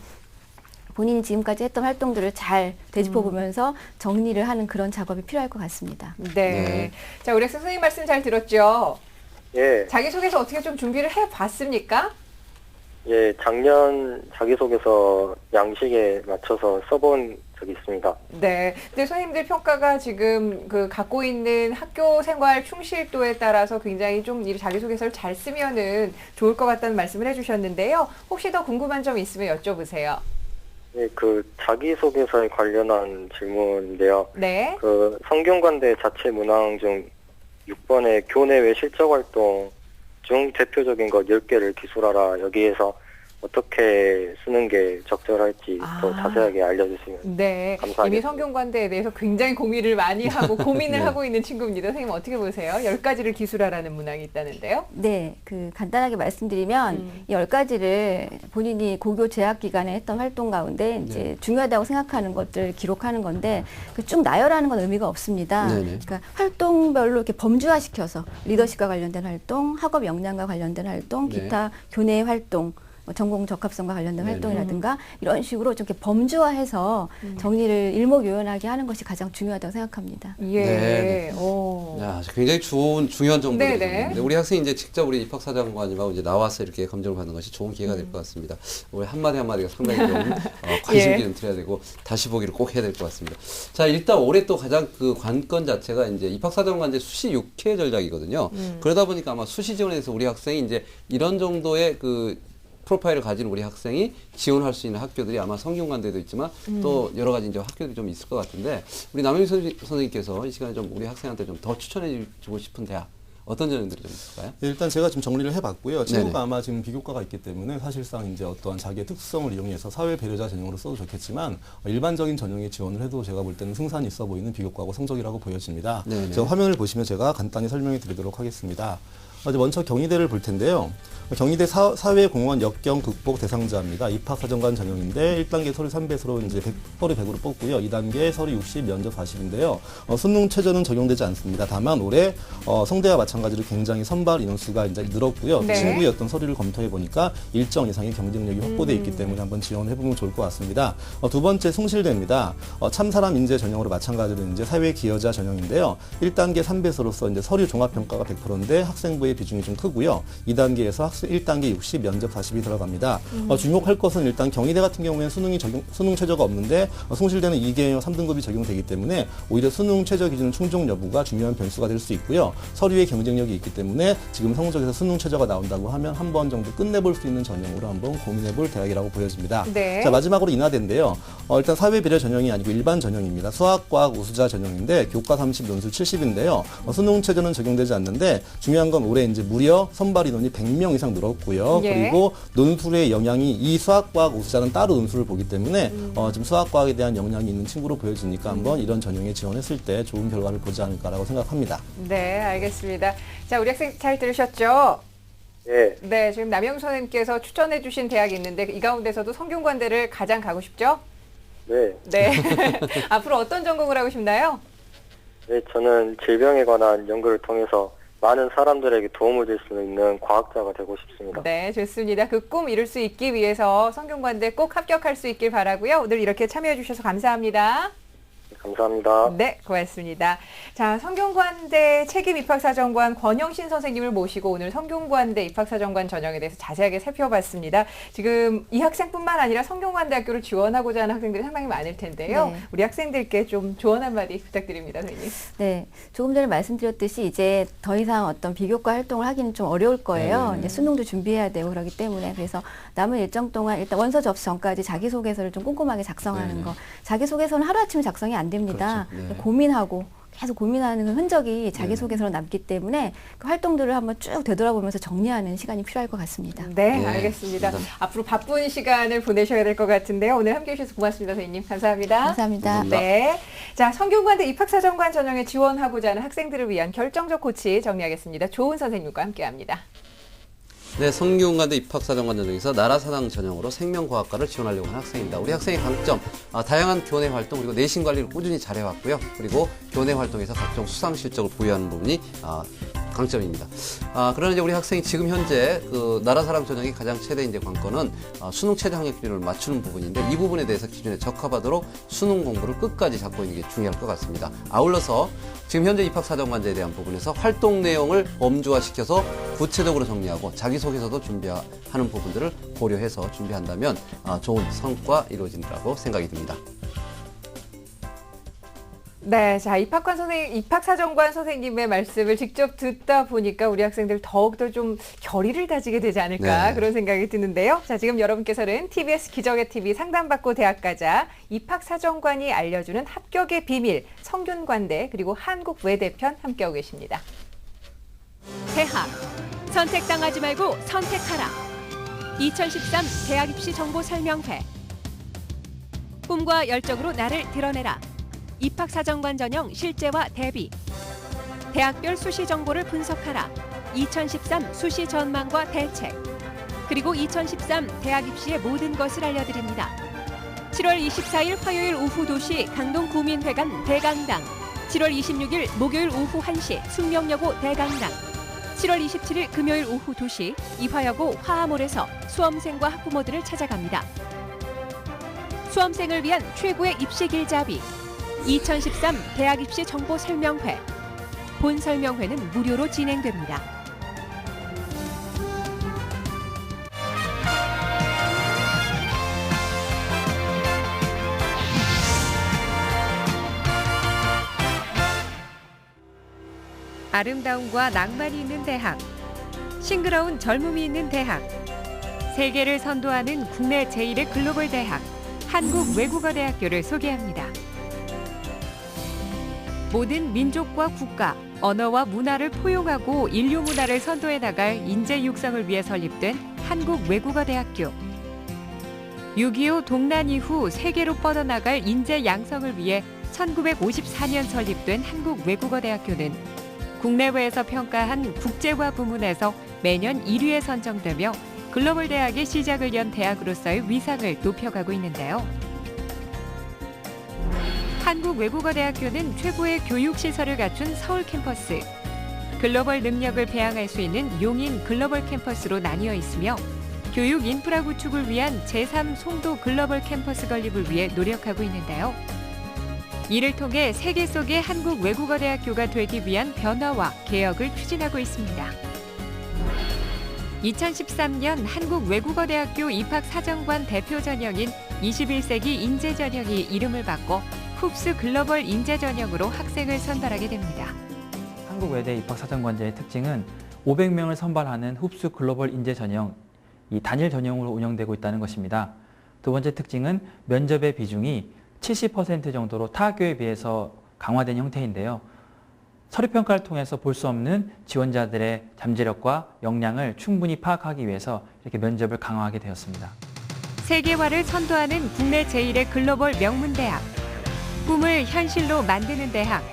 본인이 지금까지 했던 활동들을 잘 되짚어보면서 정리를 하는 그런 작업이 필요할 것 같습니다. 네. 네. 자, 우리 학생 선생님 말씀 잘 들었죠? 예, 자기소개서 어떻게 좀 준비를 해봤습니까? 작년 자기소개서 양식에 맞춰서 써본 적이 있습니다. 네. 근데 선생님들 평가가 지금 그 갖고 있는 학교 생활 충실도에 따라서 굉장히 좀 이 자기소개서를 잘 쓰면은 좋을 것 같다는 말씀을 해주셨는데요. 혹시 더 궁금한 점 있으면 여쭤보세요. 네, 그 자기소개서에 관련한 질문인데요. 네. 그 성균관대 자체 문항 중 6번의 교내외 실적활동 중 대표적인 것 10개를 기술하라. 여기에서 어떻게 쓰는 게 적절할지 더 자세하게 알려주시면 네. 감사하겠습니다. 이미 성균관대에 대해서 굉장히 고민을 많이 하고 고민을 네. 하고 있는 친구입니다. 선생님 어떻게 보세요? 10가지를 기술하라는 문항이 있다는데요. 네, 그 간단하게 말씀드리면 이 10가지를 본인이 고교 재학 기간에 했던 활동 가운데 이제 중요하다고 생각하는 것들을 기록하는 건데 그 쭉 나열하는 건 의미가 없습니다. 네네. 그러니까 활동별로 이렇게 범주화시켜서 리더십과 관련된 활동, 학업 역량과 관련된 활동, 네. 기타 교내 활동, 뭐 전공 적합성과 관련된 네네. 활동이라든가 이런 식으로 좀 이렇게 범주화해서 정리를 일목요연하게 하는 것이 가장 중요하다고 생각합니다. 예. 네. 오. 야, 굉장히 중요한 정보들이 네네. 있는데 우리 학생이 이제 직접 우리 입학사정관님하고 이제 나와서 이렇게 검증을 받는 것이 좋은 기회가 될 것 같습니다. 우리 한마디 한마디가 상당히 좀 관심이 좀 드려야 되고 다시 보기를 꼭 해야 될 것 같습니다. 자, 일단 올해 또 가장 그 관건 자체가 이제 입학사정관제 수시 6회 전략이거든요. 그러다 보니까 아마 수시 지원에 대해서 우리 학생이 이제 이런 정도의 그 프로파일을 가진 우리 학생이 지원할 수 있는 학교들이 아마 성균관대도 있지만 또 여러 가지 이제 학교들이 좀 있을 것 같은데 우리 남영희 선생님께서 이 시간에 좀 우리 학생한테 좀 더 추천해 주고 싶은 대학 어떤 전형들이 좀 있을까요? 일단 제가 지금 정리를 해봤고요. 친구가 네네. 아마 지금 비교과가 있기 때문에 사실상 이제 어떠한 자기의 특성을 이용해서 사회 배려자 전형으로 써도 좋겠지만 일반적인 전형에 지원을 해도 제가 볼 때는 승산이 있어 보이는 비교과고 성적이라고 보여집니다. 네네. 저 화면을 보시면 제가 간단히 설명해 드리도록 하겠습니다. 먼저 경희대를 볼 텐데요. 경희대 사회공헌 역경 극복 대상자입니다. 입학사정관 전형인데 1단계 서류 3배수로 이제 서류 100으로 뽑고요. 2단계 서류 60, 면접 40인데요. 수능 최저는 적용되지 않습니다. 다만 올해 성대와 마찬가지로 굉장히 선발 인원수가 이제 늘었고요. 네. 친구의 어떤 서류를 검토해 보니까 일정 이상의 경쟁력이 확보되어 있기 때문에 한번 지원해 보면 좋을 것 같습니다. 두 번째 숭실대입니다. 참사람 인재 전형으로 마찬가지로 이제 사회 기여자 전형인데요. 1단계 3배수로서 이제 서류 종합 평가가 100%인데 학생부의 비중이 좀 크고요. 2단계에서 1단계 60, 면접 40이 들어갑니다. 주목할 것은 일단 경희대 같은 경우에는 수능 최저가 없는데 숭실대는 2개형 3등급이 적용되기 때문에 오히려 수능 최저 기준 충족 여부가 중요한 변수가 될 수 있고요. 서류의 경쟁력이 있기 때문에 지금 성적에서 수능 최저가 나온다고 하면 한 번 정도 끝내볼 수 있는 전형으로 한번 고민해볼 대학이라고 보여집니다. 네. 자, 마지막으로 인하대인데요. 일단 사회배려 전형이 아니고 일반 전형입니다. 수학과학 우수자 전형인데 교과 30, 논술 70인데요. 수능 최저는 적용되지 않는데 중요한 건 올해 이제 무려 선발 인원이 100명 이상 늘었고요. 예. 그리고 논술의 영향이 이 수학과학 우수자는 따로 논술을 보기 때문에 지금 수학과학에 대한 영향이 있는 친구로 보여지니까 한번 이런 전형에 지원했을 때 좋은 결과를 보지 않을까라고 생각합니다. 네, 알겠습니다. 자, 우리 학생 잘 들으셨죠? 예, 네, 지금 남영 선생님께서 추천해 주신 대학이 있는데 이 가운데서도 성균관대를 가장 가고 싶죠? 네, 네. 앞으로 어떤 전공을 하고 싶나요? 네, 저는 질병에 관한 연구를 통해서 많은 사람들에게 도움을 줄 수 있는 과학자가 되고 싶습니다. 네, 좋습니다. 그 꿈 이룰 수 있기 위해서 성균관대 꼭 합격할 수 있길 바라고요. 오늘 이렇게 참여해 주셔서 감사합니다. 감사합니다. 네, 고맙습니다. 자, 성균관대 책임 입학사정관 권영신 선생님을 모시고 오늘 성균관대 입학사정관 전형에 대해서 자세하게 살펴봤습니다. 지금 이 학생뿐만 아니라 성균관대학교를 지원하고자 하는 학생들이 상당히 많을 텐데요. 네. 우리 학생들께 좀 조언 한마디 부탁드립니다, 선생님. 네, 조금 전에 말씀드렸듯이 이제 더 이상 어떤 비교과 활동을 하기는 좀 어려울 거예요. 이제 수능도 준비해야 되고 그러기 때문에 그래서 남은 일정 동안 일단 원서 접수 전까지 자기소개서를 좀 꼼꼼하게 작성하는 거. 자기소개서는 하루아침에 작성이 안 됩니다. 그렇죠. 네. 고민하고 계속 고민하는 흔적이 자기소개서로 남기 때문에 그 활동들을 한번 쭉 되돌아보면서 정리하는 시간이 필요할 것 같습니다. 네, 네, 알겠습니다. 감사합니다. 앞으로 바쁜 시간을 보내셔야 될 것 같은데요. 오늘 함께해 주셔서 고맙습니다, 선생님. 감사합니다. 감사합니다. 감사합니다. 네. 자, 성균관대 입학사정관 전형에 지원하고자 하는 학생들을 위한 결정적 코치 정리하겠습니다. 조은 선생님과 함께합니다. 네, 성균관대 입학사정관 전형에서 나라사당 전형으로 생명과학과를 지원하려고 하는 학생입니다. 우리 학생의 강점, 다양한 교내 활동 그리고 내신 관리를 꾸준히 잘해왔고요. 그리고 교내 활동에서 각종 수상 실적을 보유하는 부분이 강점입니다. 그러나 이제 우리 학생이 지금 현재 그 나라사랑 전형의 가장 최대 이제 관건은 수능 최저 학력 기준을 맞추는 부분인데 이 부분에 대해서 기준에 적합하도록 수능 공부를 끝까지 잡고 있는 게 중요할 것 같습니다. 아울러서 지금 현재 입학사정관제에 대한 부분에서 활동 내용을 범주화시켜서 구체적으로 정리하고 자기소개서도 준비하는 부분들을 고려해서 준비한다면 좋은 성과 이루어진다고 생각이 듭니다. 네, 자, 입학사정관 선생님의 말씀을 직접 듣다 보니까 우리 학생들 더욱더 좀 결의를 다지게 되지 않을까 네. 그런 생각이 드는데요. 자, 지금 여러분께서는 TBS 기적의 TV 상담받고 대학 가자 입학사정관이 알려주는 합격의 비밀, 성균관대 그리고 한국외대편 함께하고 계십니다. 대학, 선택당하지 말고 선택하라. 2013 대학 입시 정보 설명회. 꿈과 열정으로 나를 드러내라. 입학사정관 전형 실제와 대비. 대학별 수시 정보를 분석하라. 2013 수시 전망과 대책. 그리고 2013 대학 입시의 모든 것을 알려드립니다. 7월 24일 화요일 오후 2시 강동 구민회관 대강당. 7월 26일 목요일 오후 1시 숙명여고 대강당. 7월 27일 금요일 오후 2시 이화여고 화하몰에서 수험생과 학부모들을 찾아갑니다. 수험생을 위한 최고의 입시 길잡이 2013 대학 입시 정보 설명회. 본 설명회는 무료로 진행됩니다. 아름다움과 낭만이 있는 대학, 싱그러운 젊음이 있는 대학, 세계를 선도하는 국내 제1의 글로벌 대학, 한국외국어대학교를 소개합니다. 모든 민족과 국가, 언어와 문화를 포용하고 인류 문화를 선도해 나갈 인재 육성을 위해 설립된 한국외국어대학교. 6.25 동란 이후 세계로 뻗어나갈 인재 양성을 위해 1954년 설립된 한국외국어대학교는 국내외에서 평가한 국제화 부문에서 매년 1위에 선정되며 글로벌 대학의 시작을 연 대학으로서의 위상을 높여가고 있는데요. 한국외국어대학교는 최고의 교육시설을 갖춘 서울 캠퍼스, 글로벌 능력을 배양할 수 있는 용인 글로벌 캠퍼스로 나뉘어 있으며 교육 인프라 구축을 위한 제3 송도 글로벌 캠퍼스 건립을 위해 노력하고 있는데요. 이를 통해 세계 속의 한국외국어대학교가 되기 위한 변화와 개혁을 추진하고 있습니다. 2013년 한국외국어대학교 입학사정관 대표 전형인 21세기 인재전형이 이름을 바꿔 흡스 글로벌 인재전형으로 학생을 선발하게 됩니다. 한국외대 입학사정관제의 특징은 500명을 선발하는 흡수 글로벌 인재전형, 이 단일 전형으로 운영되고 있다는 것입니다. 두 번째 특징은 면접의 비중이 70% 정도로 타 학교에 비해서 강화된 형태인데요. 서류평가를 통해서 볼 수 없는 지원자들의 잠재력과 역량을 충분히 파악하기 위해서 이렇게 면접을 강화하게 되었습니다. 세계화를 선도하는 국내 제1의 글로벌 명문대학. 꿈을 현실로 만드는 대학.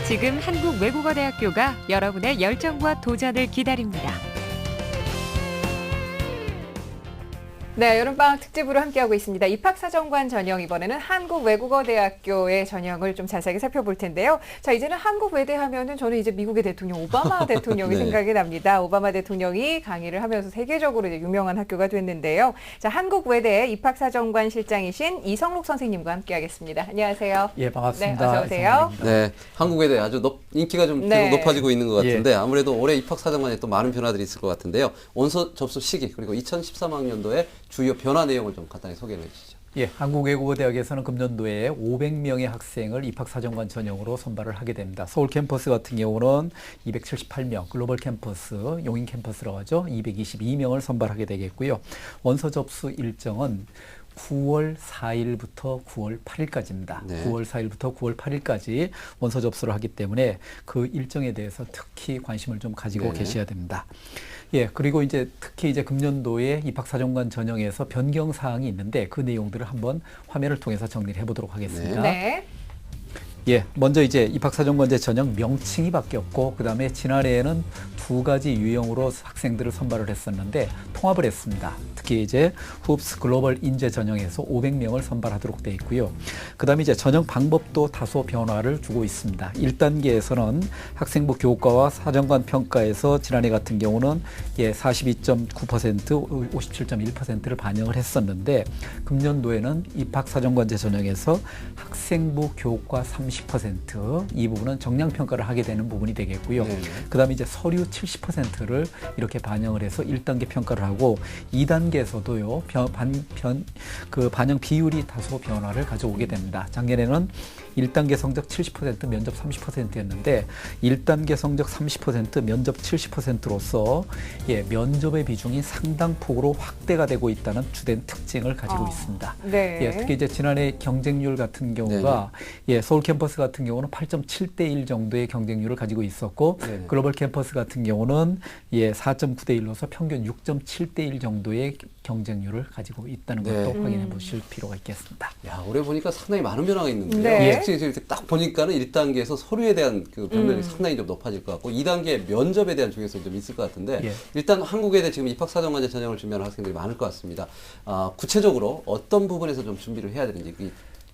지금 한국외국어대학교가 여러분의 열정과 도전을 기다립니다. 네, 여름방학 특집으로 함께하고 있습니다. 입학사정관 전형, 이번에는 한국외국어대학교의 전형을 좀 자세하게 살펴볼 텐데요. 자, 이제는 한국외대 하면은 저는 이제 미국의 대통령 오바마 대통령이 네. 생각이 납니다. 오바마 대통령이 강의를 하면서 세계적으로 이제 유명한 학교가 됐는데요. 자, 한국외대 입학사정관 실장이신 이성록 선생님과 함께하겠습니다. 안녕하세요. 예, 반갑습니다. 네, 어서 오세요. 네, 한국외대 아주 인기가 좀 네. 계속 높아지고 있는 것 같은데 아무래도 올해 입학사정관에 또 많은 변화들이 있을 것 같은데요. 원서 접수 시기 그리고 2013학년도에 주요 변화 내용을 좀 간단히 소개해 주시죠. 예, 한국외국어대학에서는 금년도에 500명의 학생을 입학사정관 전형으로 선발을 하게 됩니다. 서울 캠퍼스 같은 경우는 278명, 글로벌 캠퍼스, 용인 캠퍼스라고 하죠. 222명을 선발하게 되겠고요. 원서 접수 일정은 9월 4일부터 9월 8일까지입니다. 네. 9월 4일부터 9월 8일까지 원서 접수를 하기 때문에 그 일정에 대해서 특히 관심을 좀 가지고 네. 계셔야 됩니다. 예, 그리고 이제 특히 이제 금년도에 입학사정관 전형에서 변경 사항이 있는데 그 내용들을 한번 화면을 통해서 정리를 해보도록 하겠습니다. 네. 예, 먼저 이제 입학사정관제 전형 명칭이 바뀌었고, 그 다음에 지난해에는 두 가지 유형으로 학생들을 선발을 했었는데 통합을 했습니다. 특히 이제 흡스 글로벌 인재 전형에서 500명을 선발하도록 되어 있고요. 그 다음에 이제 전형 방법도 다소 변화를 주고 있습니다. 1단계에서는 학생부 교과와 사정관 평가에서 지난해 같은 경우는 42.9%, 57.1%를 반영을 했었는데 금년도에는 입학사정관제 전형에서 학생부 교과 30%, 이 부분은 정량평가를 하게 되는 부분이 되겠고요. 그 다음에 이제 서류 70%를 이렇게 반영을 해서 1단계 평가를 하고 2단계에서도요, 반영 비율이 다소 변화를 가져오게 됩니다. 작년에는 1단계 성적 70% 면접 30%였는데 1단계 성적 30% 면접 70%로서 면접의 비중이 상당폭으로 확대가 되고 있다는 주된 특징을 가지고 있습니다. 네. 특히 이제 지난해 경쟁률 같은 경우가 서울 캠퍼스 같은 경우는 8.7대 1 정도의 경쟁률을 가지고 있었고 네네. 글로벌 캠퍼스 같은 경우는 4.9대 1로서 평균 6.7대 1 정도의 경쟁률을 가지고 있다는 것도 확인해 보실 필요가 있겠습니다. 야, 올해 보니까 상당히 많은 변화가 있는데요. 네. 특히 이렇게 딱 보니까는 1단계에서 서류에 대한 그 변별이 상당히 좀 높아질 것 같고 2단계 면접에 대한 중요성이 좀 있을 것 같은데 일단 한국외대 지금 입학사정관제 전형을 준비하는 학생들이 많을 것 같습니다. 구체적으로 어떤 부분에서 좀 준비를 해야 되는지 이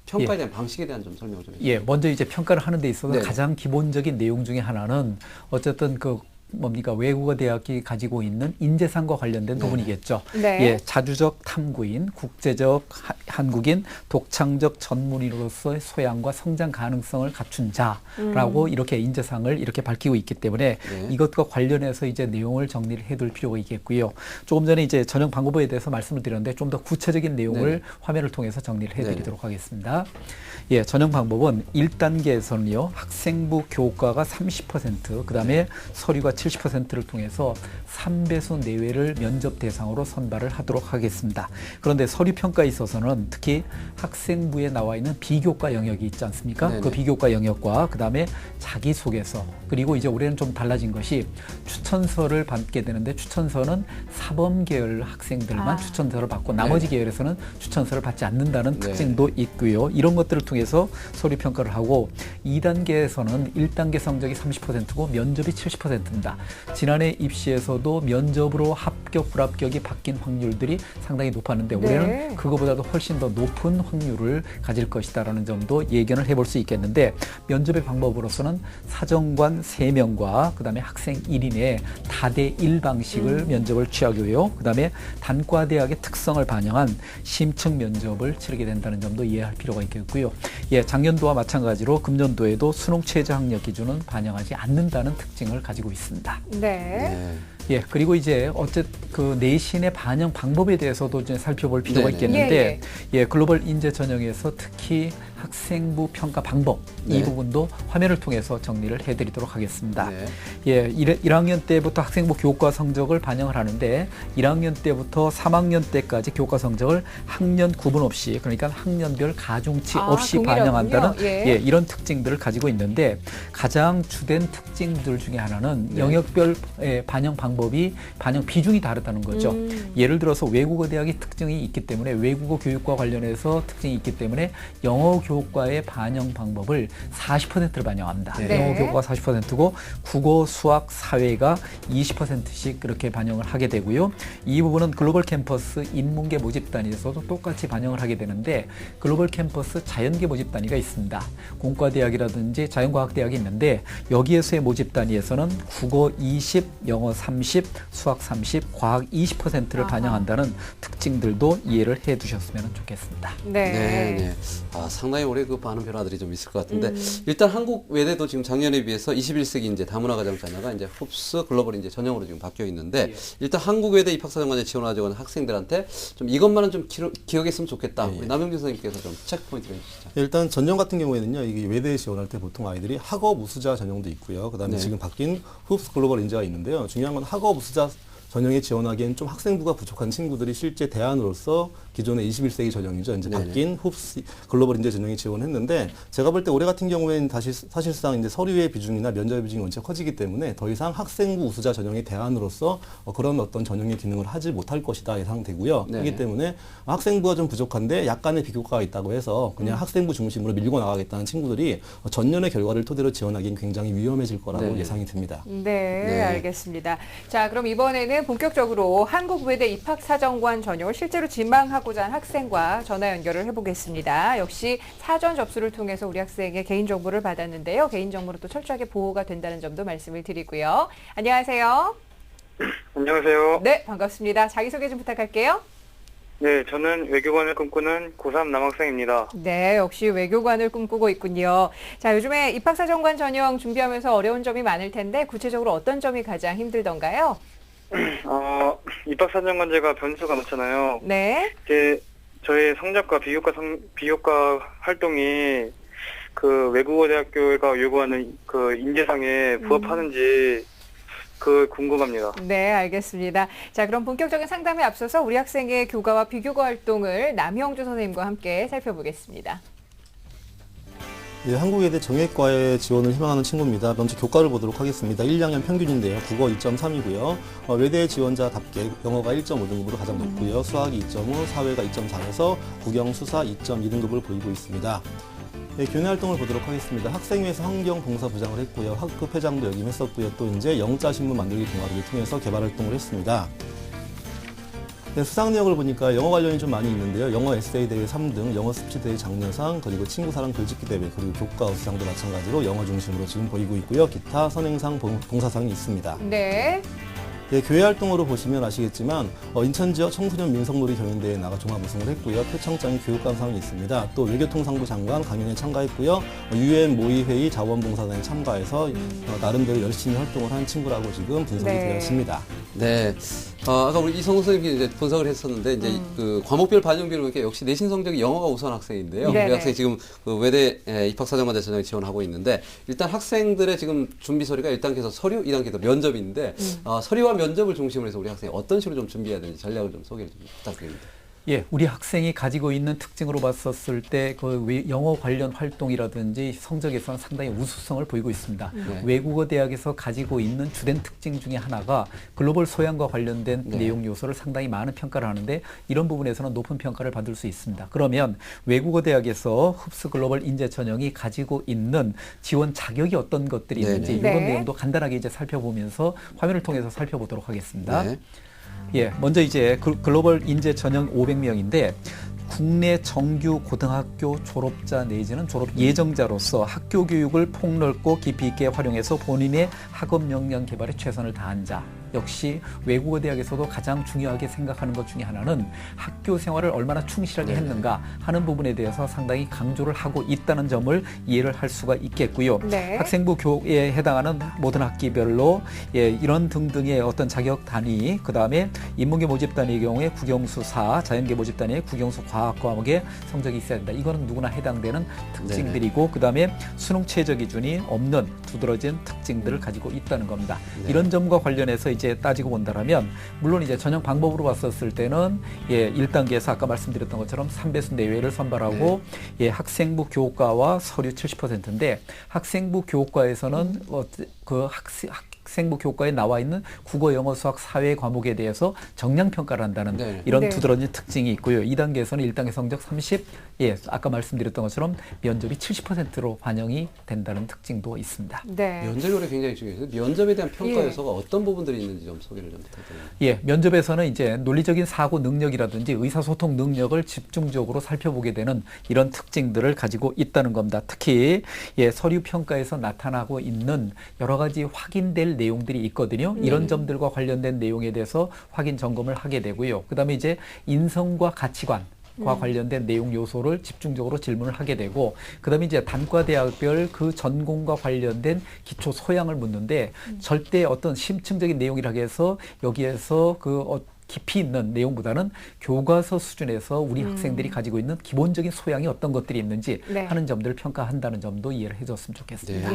평가에 대한 방식에 대한 좀 설명을 좀 해주세요. 먼저 이제 평가를 하는 데 있어서 네네. 가장 기본적인 내용 중에 하나는 어쨌든 외국어 대학이 가지고 있는 인재상과 관련된 부분이겠죠. 네. 자주적 탐구인, 국제적 한국인, 독창적 전문인으로서의 소양과 성장 가능성을 갖춘 자라고 이렇게 인재상을 이렇게 밝히고 있기 때문에 이것과 관련해서 이제 내용을 정리를 해둘 필요가 있겠고요. 조금 전에 이제 전형 방법에 대해서 말씀을 드렸는데 좀 더 구체적인 내용을 화면을 통해서 정리를 해드리도록 하겠습니다. 전형 방법은 1단계에서는요, 학생부 교과가 30%, 그 다음에 서류가 70%를 통해서 3배수 내외를 면접 대상으로 선발을 하도록 하겠습니다. 그런데 서류 평가에 있어서는 특히 학생부에 나와 있는 비교과 영역이 있지 않습니까? 네네. 그 비교과 영역과 그 다음에 자기소개서, 그리고 이제 올해는 좀 달라진 것이 추천서를 받게 되는데 추천서는 사범 계열 학생들만 추천서를 받고 나머지 계열에서는 추천서를 받지 않는다는 특징도 있고요. 이런 것들을 통해서 서류 평가를 하고 2단계에서는 1단계 성적이 30%고 면접이 70%입니다. 지난해 입시에서도 면접으로 합격, 불합격이 바뀐 확률들이 상당히 높았는데 올해는 그거보다도 훨씬 더 높은 확률을 가질 것이다라는 점도 예견을 해볼 수 있겠는데 면접의 방법으로서는 사정관 3명과 그 다음에 학생 1인의 다대 1 방식을 면접을 취하고요. 그 다음에 단과대학의 특성을 반영한 심층 면접을 치르게 된다는 점도 이해할 필요가 있겠고요. 작년도와 마찬가지로 금년도에도 수능 최저 학력 기준은 반영하지 않는다는 특징을 가지고 있습니다. 네. 그리고 이제 그 내신의 반영 방법에 대해서도 이제 살펴볼 필요가 네네. 있겠는데, 글로벌 인재 전형에서 특히 학생부 평가 방법 이 부분도 화면을 통해서 정리를 해드리도록 하겠습니다. 1학년 때부터 학생부 교과 성적을 반영을 하는데 1학년 때부터 3학년 때까지 교과 성적을 학년 구분 없이, 그러니까 학년별 가중치 없이 반영한다는 이런 특징들을 가지고 있는데 가장 주된 특징들 중에 하나는 영역별 반영 방법이 반영 비중이 다르다는 거죠. 예를 들어서 외국어 대학의 특징이 있기 때문에 외국어 교육과 관련해서 특징이 있기 때문에 영어 교과의 반영 방법을 40%를 반영합니다. 영어 교과가 40%고 국어, 수학, 사회가 20%씩 그렇게 반영을 하게 되고요. 이 부분은 글로벌 캠퍼스 인문계 모집 단위에서도 똑같이 반영을 하게 되는데 글로벌 캠퍼스 자연계 모집 단위가 있습니다. 공과대학이라든지 자연과학대학이 있는데 여기에서의 모집 단위에서는 국어 20, 영어 30, 수학 30, 과학 20%를 반영한다는 특징들도 이해를 해 두셨으면 좋겠습니다. 상당히 올해 그 많은 변화들이 좀 있을 것 같은데 일단 한국 외대도 지금 작년에 비해서 21세기 인재 다문화 가정 자녀가 이제 흡수 글로벌 인재 전형으로 지금 바뀌어 있는데 일단 한국 외대 입학사정관제 지원하려고 하는 학생들한테 좀 이것만은 좀 기억했으면 좋겠다. 우리 남영준 선생님께서 좀 체크 포인트를 해주시죠. 일단 전형 같은 경우에는요, 이게 외대에 지원할 때 보통 아이들이 학업 우수자 전형도 있고요. 그다음에 지금 바뀐 흡수 글로벌 인재가 있는데요. 중요한 건 학업 우수자 전형에 지원하기엔 좀 학생부가 부족한 친구들이 실제 대안으로서 기존의 21세기 전형이죠. 이제 바뀐 흡수 글로벌 인재 전형에 지원했는데 제가 볼 때 올해 같은 경우에는 사실상 이제 서류의 비중이나 면접의 비중이 원체 커지기 때문에 더 이상 학생부 우수자 전형의 대안으로서 그런 어떤 전형의 기능을 하지 못할 것이다 예상되고요. 그렇기 때문에 학생부가 좀 부족한데 약간의 비교과가 있다고 해서 그냥 학생부 중심으로 밀고 나가겠다는 친구들이 전년의 결과를 토대로 지원하기엔 굉장히 위험해질 거라고 예상이 듭니다. 알겠습니다. 자, 그럼 이번에는 본격적으로 한국외대 입학사정관 전형을 실제로 지망하고자 하는 학생과 전화 연결을 해보겠습니다. 역시 사전 접수를 통해서 우리 학생의 개인정보를 받았는데요. 개인정보로 또 철저하게 보호가 된다는 점도 말씀을 드리고요. 안녕하세요. 안녕하세요. 네, 반갑습니다. 자기소개 좀 부탁할게요. 네, 저는 외교관을 꿈꾸는 고3 남학생입니다. 네, 역시 외교관을 꿈꾸고 있군요. 자, 요즘에 입학사정관 전형 준비하면서 어려운 점이 많을 텐데 구체적으로 어떤 점이 가장 힘들던가요? 입학사정관제가 변수가 많잖아요. 네. 저의 성적과 비교과 활동이 그 외국어 대학교가 요구하는 그 인재상에 부합하는지 그 궁금합니다. 네, 알겠습니다. 자, 그럼 본격적인 상담에 앞서서 우리 학생의 교과와 비교과 활동을 남형주 선생님과 함께 살펴보겠습니다. 예, 한국외대 정예과에 지원을 희망하는 친구입니다. 먼저 교과를 보도록 하겠습니다. 1, 2학년 평균인데요. 국어 2.3이고요. 외대 지원자답게 영어가 1.5등급으로 가장 높고요. 수학이 2.5, 사회가 2.4에서 국영, 수사 2.2등급을 보이고 있습니다. 네, 교내 활동을 보도록 하겠습니다. 학생회에서 환경봉사부장을 했고요. 학급 회장도 역임했었고요. 또 이제 영자 신문 만들기 동아리를 통해서 개발 활동을 했습니다. 네, 수상 내역을 보니까 영어 관련이 좀 많이 있는데요. 영어 에세이 대회 3등, 영어 스피치 대회 장려상, 그리고 친구사랑 글짓기 대회, 그리고 교과 우수상도 마찬가지로 영어 중심으로 지금 보이고 있고요. 기타 선행상, 봉사상이 있습니다. 네. 네, 교회 활동으로 보시면 아시겠지만 인천 지역 청소년 민속놀이 경연대회에 나가 종합 우승을 했고요. 표창장이 교육감상이 있습니다. 또 외교통상부 장관 강연에 참가했고요. UN 모의회의 자원봉사단에 참가해서 나름대로 열심히 활동을 한 친구라고 지금 분석이 되었습니다. 네. 아까 우리 이성우 선생님이 이제 분석을 했었는데, 이제 그 과목별 반영비를 보니까 역시 내신 성적이 영어가 우수한 학생인데요. 네네. 우리 학생이 지금 그 외대 입학사정관제 전형에 지원하고 있는데, 일단 학생들의 지금 준비 서류가 1단계에서 서류, 2단계에서 면접인데, 서류와 면접을 중심으로 해서 우리 학생이 어떤 식으로 좀 준비해야 되는지 전략을 좀 소개를 좀 부탁드립니다. 예, 우리 학생이 가지고 있는 특징으로 봤었을 때 그 영어 관련 활동이라든지 성적에서는 상당히 우수성을 보이고 있습니다. 네. 외국어 대학에서 가지고 있는 주된 특징 중에 하나가 글로벌 소양과 관련된 내용 요소를 상당히 많은 평가를 하는데 이런 부분에서는 높은 평가를 받을 수 있습니다. 그러면 외국어 대학에서 흡수 글로벌 인재 전형이 가지고 있는 지원 자격이 어떤 것들이 있는지 이런 내용도 간단하게 이제 살펴보면서 화면을 통해서 살펴보도록 하겠습니다. 네. 예, 먼저 이제 글로벌 인재 전형 500명인데 국내 정규 고등학교 졸업자 내지는 졸업 예정자로서 학교 교육을 폭넓고 깊이 있게 활용해서 본인의 학업 역량 개발에 최선을 다한 자. 역시 외국어 대학에서도 가장 중요하게 생각하는 것 중에 하나는 학교 생활을 얼마나 충실하게 했는가 하는 부분에 대해서 상당히 강조를 하고 있다는 점을 이해를 할 수가 있겠고요. 네. 학생부 교육에 해당하는 모든 학기별로 이런 등등의 어떤 자격 단위, 그 다음에 인문계 모집 단위의 경우에 국영수 4, 자연계 모집 단위의 국영수 과학 과목에 성적이 있어야 된다. 이거는 누구나 해당되는 특징들이고, 그 다음에 수능 최저 기준이 없는 두드러진 특징들을 가지고 있다는 겁니다. 이런 점과 관련해서 이제 따지고 본다면 물론 이제 전형 방법으로 봤었을 때는 1단계에서 아까 말씀드렸던 것처럼 3배수 내외를 선발하고 학생부 교과와 서류 70%인데 학생부 교과에서는 그 학생부 교과에 나와 있는 국어, 영어, 수학, 사회 과목에 대해서 정량 평가를 한다는 이런 두드러진 특징이 있고요. 2단계에서는 1단계 성적 30, 아까 말씀드렸던 것처럼 면접이 70%로 반영이 된다는 특징도 있습니다. 네. 면접이 굉장히 중요해요. 면접에 대한 평가 요소가 어떤 부분들이 있는지 좀 소개를 좀 부탁드립니다. 예, 면접에서는 이제 논리적인 사고 능력이라든지 의사소통 능력을 집중적으로 살펴보게 되는 이런 특징들을 가지고 있다는 겁니다. 특히 서류 평가에서 나타나고 있는 여러 가지 확인될 내용들이 있거든요. 이런 점들과 관련된 내용에 대해서 확인 점검을 하게 되고요. 그다음에 이제 인성과 가치관 과 관련된 내용 요소를 집중적으로 질문을 하게 되고, 그다음에 이제 단과 대학별 그 전공과 관련된 기초 소양을 묻는데 절대 어떤 심층적인 내용이라고 해서 여기에서 깊이 있는 내용보다는 교과서 수준에서 우리 학생들이 가지고 있는 기본적인 소양이 어떤 것들이 있는지 하는 점들을 평가한다는 점도 이해를 해줬으면 좋겠습니다.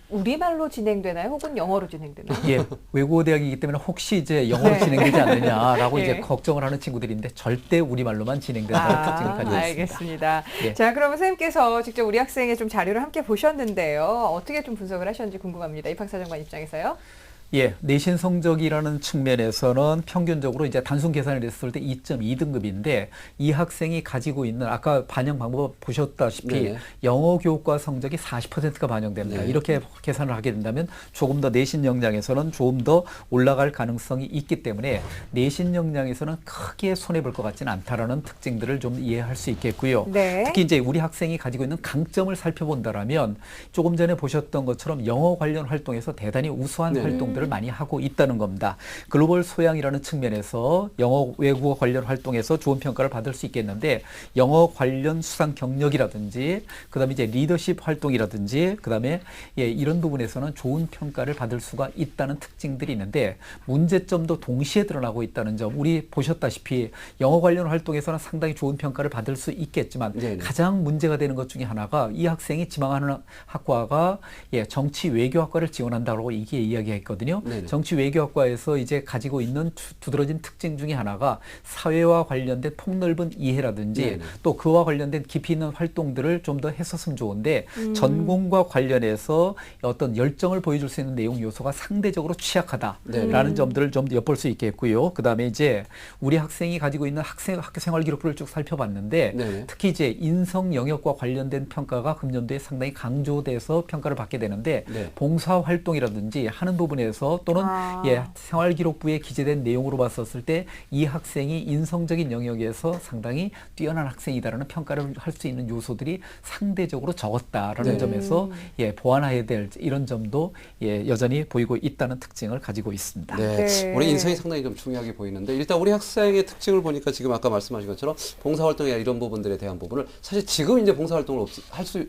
우리말로 진행되나요? 혹은 영어로 진행되나요? 예, 외국어 대학이기 때문에 혹시 이제 영어로 진행되지 않느냐라고 이제 걱정을 하는 친구들인데 절대 우리말로만 진행된다는 특징을 가지고 있습니다. 알겠습니다. 자, 그러면 선생님께서 직접 우리 학생의 좀 자료를 함께 보셨는데요. 어떻게 좀 분석을 하셨는지 궁금합니다. 입학사정관 입장에서요. 예, 내신 성적이라는 측면에서는 평균적으로 이제 단순 계산을 했을 때 2.2등급인데 이 학생이 가지고 있는 아까 반영 방법 보셨다시피 영어 교과 성적이 40%가 반영됩니다. 이렇게 계산을 하게 된다면 조금 더 내신 역량에서는 조금 더 올라갈 가능성이 있기 때문에 내신 역량에서는 크게 손해볼 것 같지는 않다라는 특징들을 좀 이해할 수 있겠고요. 특히 이제 우리 학생이 가지고 있는 강점을 살펴본다라면 조금 전에 보셨던 것처럼 영어 관련 활동에서 대단히 우수한 활동들을 평가를 많이 하고 있다는 겁니다. 글로벌 소양이라는 측면에서 영어 외국어 관련 활동에서 좋은 평가를 받을 수 있겠는데 영어 관련 수상 경력이라든지 그다음에 이제 리더십 활동이라든지 그다음에 이런 부분에서는 좋은 평가를 받을 수가 있다는 특징들이 있는데 문제점도 동시에 드러나고 있다는 점 우리 보셨다시피 영어 관련 활동에서는 상당히 좋은 평가를 받을 수 있겠지만 네네. 가장 문제가 되는 것 중에 하나가 이 학생이 지망하는 학과가 정치 외교학과를 지원한다고 이게 이야기했거든요. 네네. 정치 외교학과에서 이제 가지고 있는 두드러진 특징 중에 하나가 사회와 관련된 폭넓은 이해라든지 네네. 또 그와 관련된 깊이 있는 활동들을 좀 더 했었으면 좋은데 전공과 관련해서 어떤 열정을 보여줄 수 있는 내용 요소가 상대적으로 취약하다라는 점들을 좀 엿볼 수 있겠고요. 그다음에 이제 우리 학생이 가지고 있는 학교 생활 기록부를 쭉 살펴봤는데 네네. 특히 이제 인성 영역과 관련된 평가가 금년도에 상당히 강조돼서 평가를 받게 되는데 네. 봉사 활동이라든지 하는 부분에서 또는 생활 기록부에 기재된 내용으로 봤었을 때 이 학생이 인성적인 영역에서 상당히 뛰어난 학생이다라는 평가를 할 수 있는 요소들이 상대적으로 적었다라는 네. 점에서 보완해야 될 이런 점도 여전히 보이고 있다는 특징을 가지고 있습니다. 네. 네. 우리 인성이 상당히 좀 중요하게 보이는데 일단 우리 학생의 특징을 보니까 지금 아까 말씀하신 것처럼 봉사활동이나 이런 부분들에 대한 부분을 사실 지금 이제 봉사활동을 할 수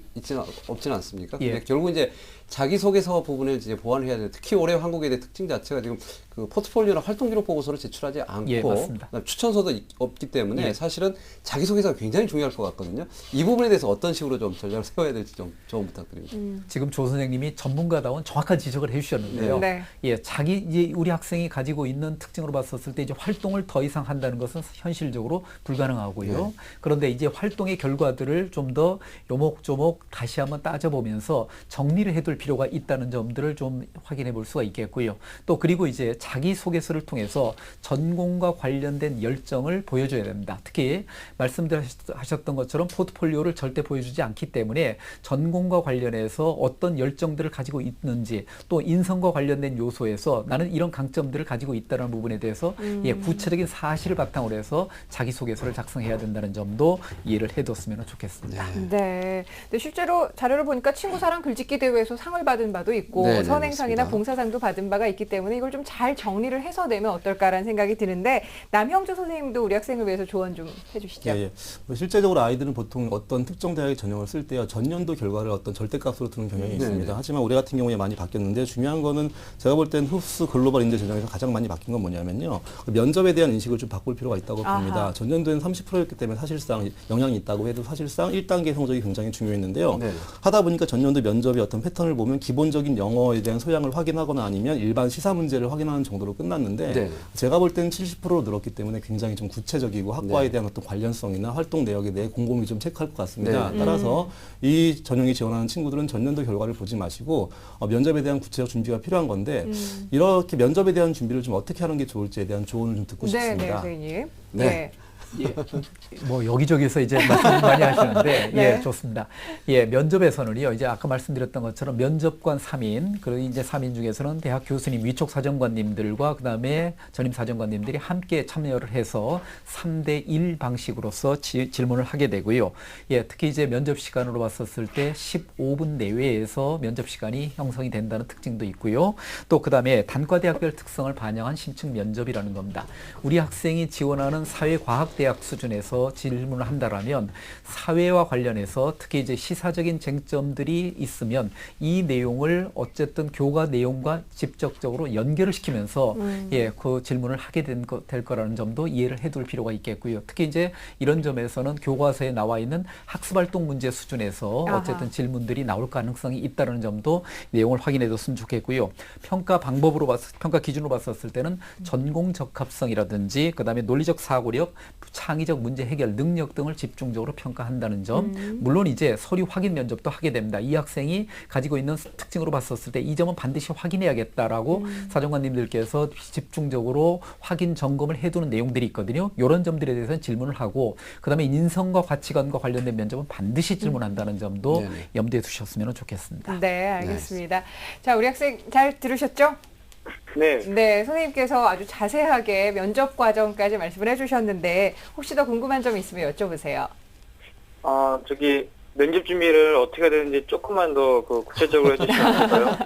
없지는 않습니까? 근데 결국 이제 자기소개서 부분을 이제 보완을 해야 되는데 특히 올해 한국외대 특징 자체가 지금 그 포트폴리오나 활동기록 보고서를 제출하지 않고 맞습니다. 추천서도 없기 때문에 사실은 자기소개서가 굉장히 중요할 것 같거든요. 이 부분에 대해서 어떤 식으로 좀 전략을 세워야 될지 좀 조언 부탁드립니다. 지금 조 선생님이 전문가다운 정확한 지적을 해주셨는데요. 네. 이제 우리 학생이 가지고 있는 특징으로 봤었을 때 이제 활동을 더 이상 한다는 것은 현실적으로 불가능하고요. 네. 그런데 이제 활동의 결과들을 좀 더 요목조목 다시 한번 따져보면서 정리를 해둘 필요가 있다는 점들을 좀 확인해 볼 수가 있겠고요. 또 그리고 이제 자기소개서를 통해서 전공과 관련된 열정을 보여줘야 됩니다. 특히 말씀하셨던 것처럼 포트폴리오를 절대 보여주지 않기 때문에 전공과 관련해서 어떤 열정들을 가지고 있는지 또 인성과 관련된 요소에서 나는 이런 강점들을 가지고 있다는 부분에 대해서 구체적인 사실을 바탕으로 해서 자기소개서를 작성해야 된다는 점도 이해를 해뒀으면 좋겠습니다. 네. 근데 실제로 자료를 보니까 친구사랑 글짓기 대회에서 상을 받은 바도 있고 네네, 선행상이나 맞습니다. 봉사상도 받은 바가 있기 때문에 이걸 좀 잘 정리를 해서 내면 어떨까라는 생각이 드는데 남형주 선생님도 우리 학생을 위해서 조언 좀 해주시죠. 뭐 실제적으로 아이들은 보통 어떤 특정 대학의 전형을 쓸 때요 전년도 결과를 어떤 절대값으로 두는 경향이 있습니다. 하지만 올해 같은 경우에 많이 바뀌었는데 중요한 거는 제가 볼 땐 흡수 글로벌 인재 전형에서 가장 많이 바뀐 건 뭐냐면요 면접에 대한 인식을 좀 바꿀 필요가 있다고 봅니다. 전년도에는 30%였기 때문에 사실상 영향이 있다고 해도 사실상 1단계 성적이 굉장히 중요했는데요. 하다 보니까 전년도 면접의 어떤 패턴을 보면 기본적인 영어에 대한 소양을 확인하거나 아니면 일반 시사 문제를 확인하는 정도로 끝났는데 제가 볼 때는 70%로 늘었기 때문에 굉장히 좀 구체적이고 학과에 대한 어떤 관련성이나 활동 내역에 대해 곰곰이 좀 체크할 것 같습니다. 따라서 이 전형이 지원하는 친구들은 전년도 결과를 보지 마시고 면접에 대한 구체적 준비가 필요한 건데 이렇게 면접에 대한 준비를 좀 어떻게 하는 게 좋을지에 대한 조언을 좀 듣고 싶습니다. 선생님. 네. 뭐 여기저기서 이제 말씀 많이 하시는데 네. 좋습니다. 면접에서는요 이제 아까 말씀드렸던 것처럼 면접관 3인 그리고 이제 3인 중에서는 대학 교수님 위촉 사정관님들과 그다음에 전임 사정관님들이 함께 참여를 해서 3대1 방식으로서 질문을 하게 되고요. 특히 이제 면접 시간으로 봤었을 때 15분 내외에서 면접 시간이 형성이 된다는 특징도 있고요. 또 그다음에 단과대학별 특성을 반영한 심층 면접이라는 겁니다. 우리 학생이 지원하는 사회과학대학 수준에서 질문을 한다라면 사회와 관련해서 특히 이제 시사적인 쟁점들이 있으면 이 내용을 어쨌든 교과 내용과 직접적으로 연결을 시키면서 그 질문을 하게 될 거라는 점도 이해를 해둘 필요가 있겠고요. 특히 이제 이런 점에서는 교과서에 나와 있는 학습활동 문제 수준에서 어쨌든 질문들이 나올 가능성이 있다는 점도 내용을 확인해뒀으면 좋겠고요. 평가 방법으로 평가 기준으로 봤었을 때는 전공 적합성이라든지 그다음에 논리적 사고력, 창의적 문제 해결 능력 등을 집중적으로 평가한다는 점. 물론 이제 서류 확인 면접도 하게 됩니다. 이 학생이 가지고 있는 특징으로 봤었을 때 이 점은 반드시 확인해야겠다라고 사정관님들께서 집중적으로 확인 점검을 해두는 내용들이 있거든요. 이런 점들에 대해서는 질문을 하고 그다음에 인성과 가치관과 관련된 면접은 반드시 질문한다는 점도 염두에 두셨으면 좋겠습니다. 네, 알겠습니다. 자, 우리 학생 잘 들으셨죠? 네. 선생님께서 아주 자세하게 면접 과정까지 말씀을 해주셨는데 혹시 더 궁금한 점 있으면 여쭤보세요. 면접 준비를 어떻게 해야 되는지 조금만 더 그 구체적으로 해주시면 안 될까요?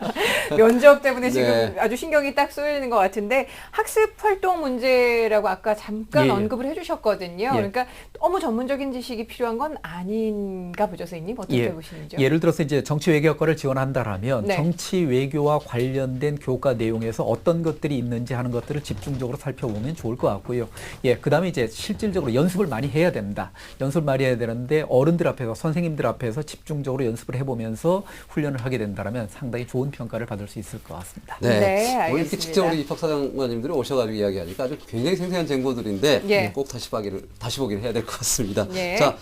면접 때문에 지금 네. 아주 신경이 딱 쏠리는 것 같은데 학습 활동 문제라고 아까 잠깐 예, 예. 언급을 해주셨거든요. 예. 그러니까 너무 전문적인 지식이 필요한 건 아닌가 보죠, 선생님. 어떻게 예. 보시는지요? 예를 들어서 이제 정치 외교학과를 지원한다라면 네. 정치 외교와 관련된 교과 내용에서 어떤 것들이 있는지 하는 것들을 집중적으로 살펴보면 좋을 것 같고요. 예, 그다음에 이제 실질적으로 연습을 많이 해야 된다. 연습을 많이 해야 되는데 어른들 앞에서 선생님들 앞에서 집중적으로 연습을 해보면서 훈련을 하게 된다면 상당히 좋은 평가를 받을 수 있을 것 같습니다. 네, 알겠습니다. 오늘 이렇게 직접 우리 입학사정관님들이 오셔가지고 이야기하니까 아주 굉장히 생생한 정보들인데 예. 꼭 다시 보기를 해야 될 것 같습니다. 예. 자,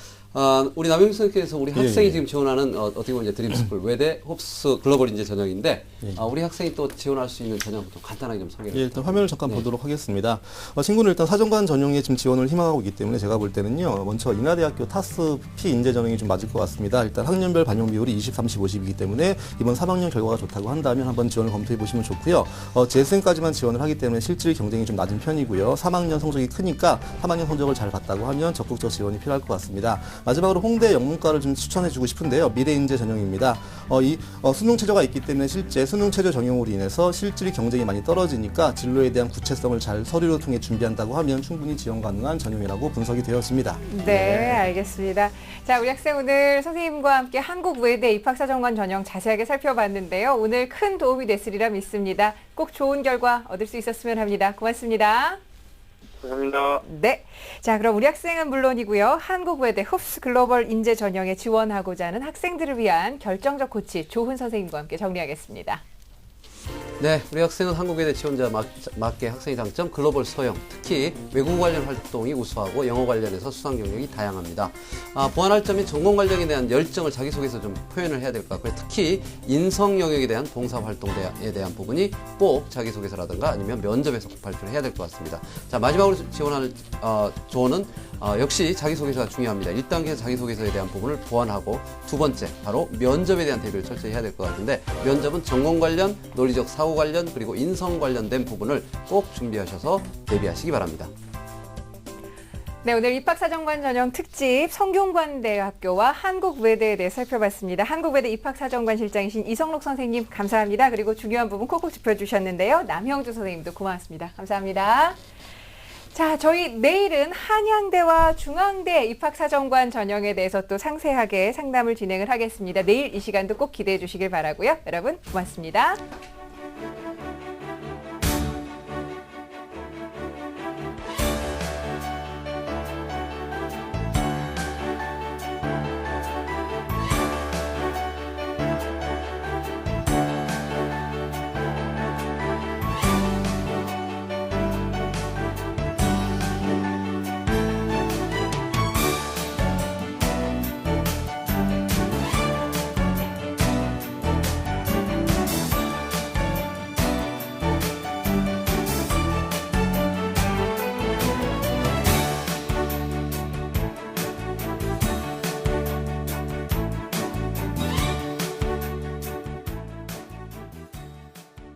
우리 남영수 선생님께서 우리 학생이 예. 지금 지원하는 어떻게 보면 이제 드림스쿨 외대 홉스 글로벌 인재 전형인데 우리 학생이 또 지원할 수 있는 전형 좀 간단하게 좀 소개해 예, 일단 화면을 잠깐 네. 보도록 하겠습니다. 친구는 일단 사정관 전형에 지금 지원을 희망하고 있기 때문에 제가 볼 때는요, 먼저 인하대학교 타스 P 인재 전형이 좀 맞을 것 같습니다. 일단 학년별 반영 비율이 20, 30, 50이기 때문에 이번 3학년 결과가 좋다고 한다면 한번 지원을 검토해 보시면 좋고요. 재수생까지만 지원을 하기 때문에 실질 경쟁이 좀 낮은 편이고요. 3학년 성적이 크니까 3학년 성적을 잘 봤다고 하면 적극적 지원이 필요할 것 같습니다. 마지막으로 홍대 영문과를 좀 추천해 주고 싶은데요. 미래인재 전형입니다. 수능 체제가 있기 때문에 실제 수능 체제 적용으로 인해서 실질 경쟁이 많이 떨어지니까 진로에 대한 구체성을 잘 서류를 통해 준비한다고 하면 충분히 지원 가능한 전형이라고 분석이 되었습니다. 네, 알겠습니다. 자, 우리 학생 오늘 선생님과 함께 한국 외대 입학사정관 전형 자세하게 살펴봤는데요. 오늘 큰 도움이 됐으리라 믿습니다. 꼭 좋은 결과 얻을 수 있었으면 합니다. 고맙습니다. 감사합니다. 네. 자, 그럼 우리 학생은 물론이고요. 한국 외대 홉스 글로벌 인재 전형에 지원하고자 하는 학생들을 위한 결정적 코치 조훈 선생님과 함께 정리하겠습니다. 네, 우리 학생은 한국외대 지원자 맞게 학생의 장점 글로벌 소형, 특히 외국어 관련 활동이 우수하고 영어 관련해서 수상 경력이 다양합니다. 보완할 점이 전공 관련에 대한 열정을 자기소개서 좀 표현을 해야 될 것 같고요. 특히 인성 영역에 대한 봉사활동에 대한 부분이 꼭 자기소개서라든가 아니면 면접에서 꼭 발표를 해야 될 것 같습니다. 자, 마지막으로 지원하는 조언은 역시 자기소개서가 중요합니다. 1단계 자기소개서에 대한 부분을 보완하고 두 번째, 바로 면접에 대한 대비를 철저히 해야 될 것 같은데 면접은 전공 관련, 논리적 사고 관련, 그리고 인성 관련된 부분을 꼭 준비하셔서 대비하시기 바랍니다. 네, 오늘 입학사정관 전형 특집 성균관대학교와 한국외대에 대해 살펴봤습니다. 한국외대 입학사정관 실장이신 이성록 선생님 감사합니다. 그리고 중요한 부분 콕콕 짚어주셨는데요. 남형주 선생님도 고맙습니다. 감사합니다. 자, 저희 내일은 한양대와 중앙대 입학사정관 전형에 대해서 또 상세하게 상담을 진행을 하겠습니다. 내일 이 시간도 꼭 기대해 주시길 바라고요. 여러분 고맙습니다.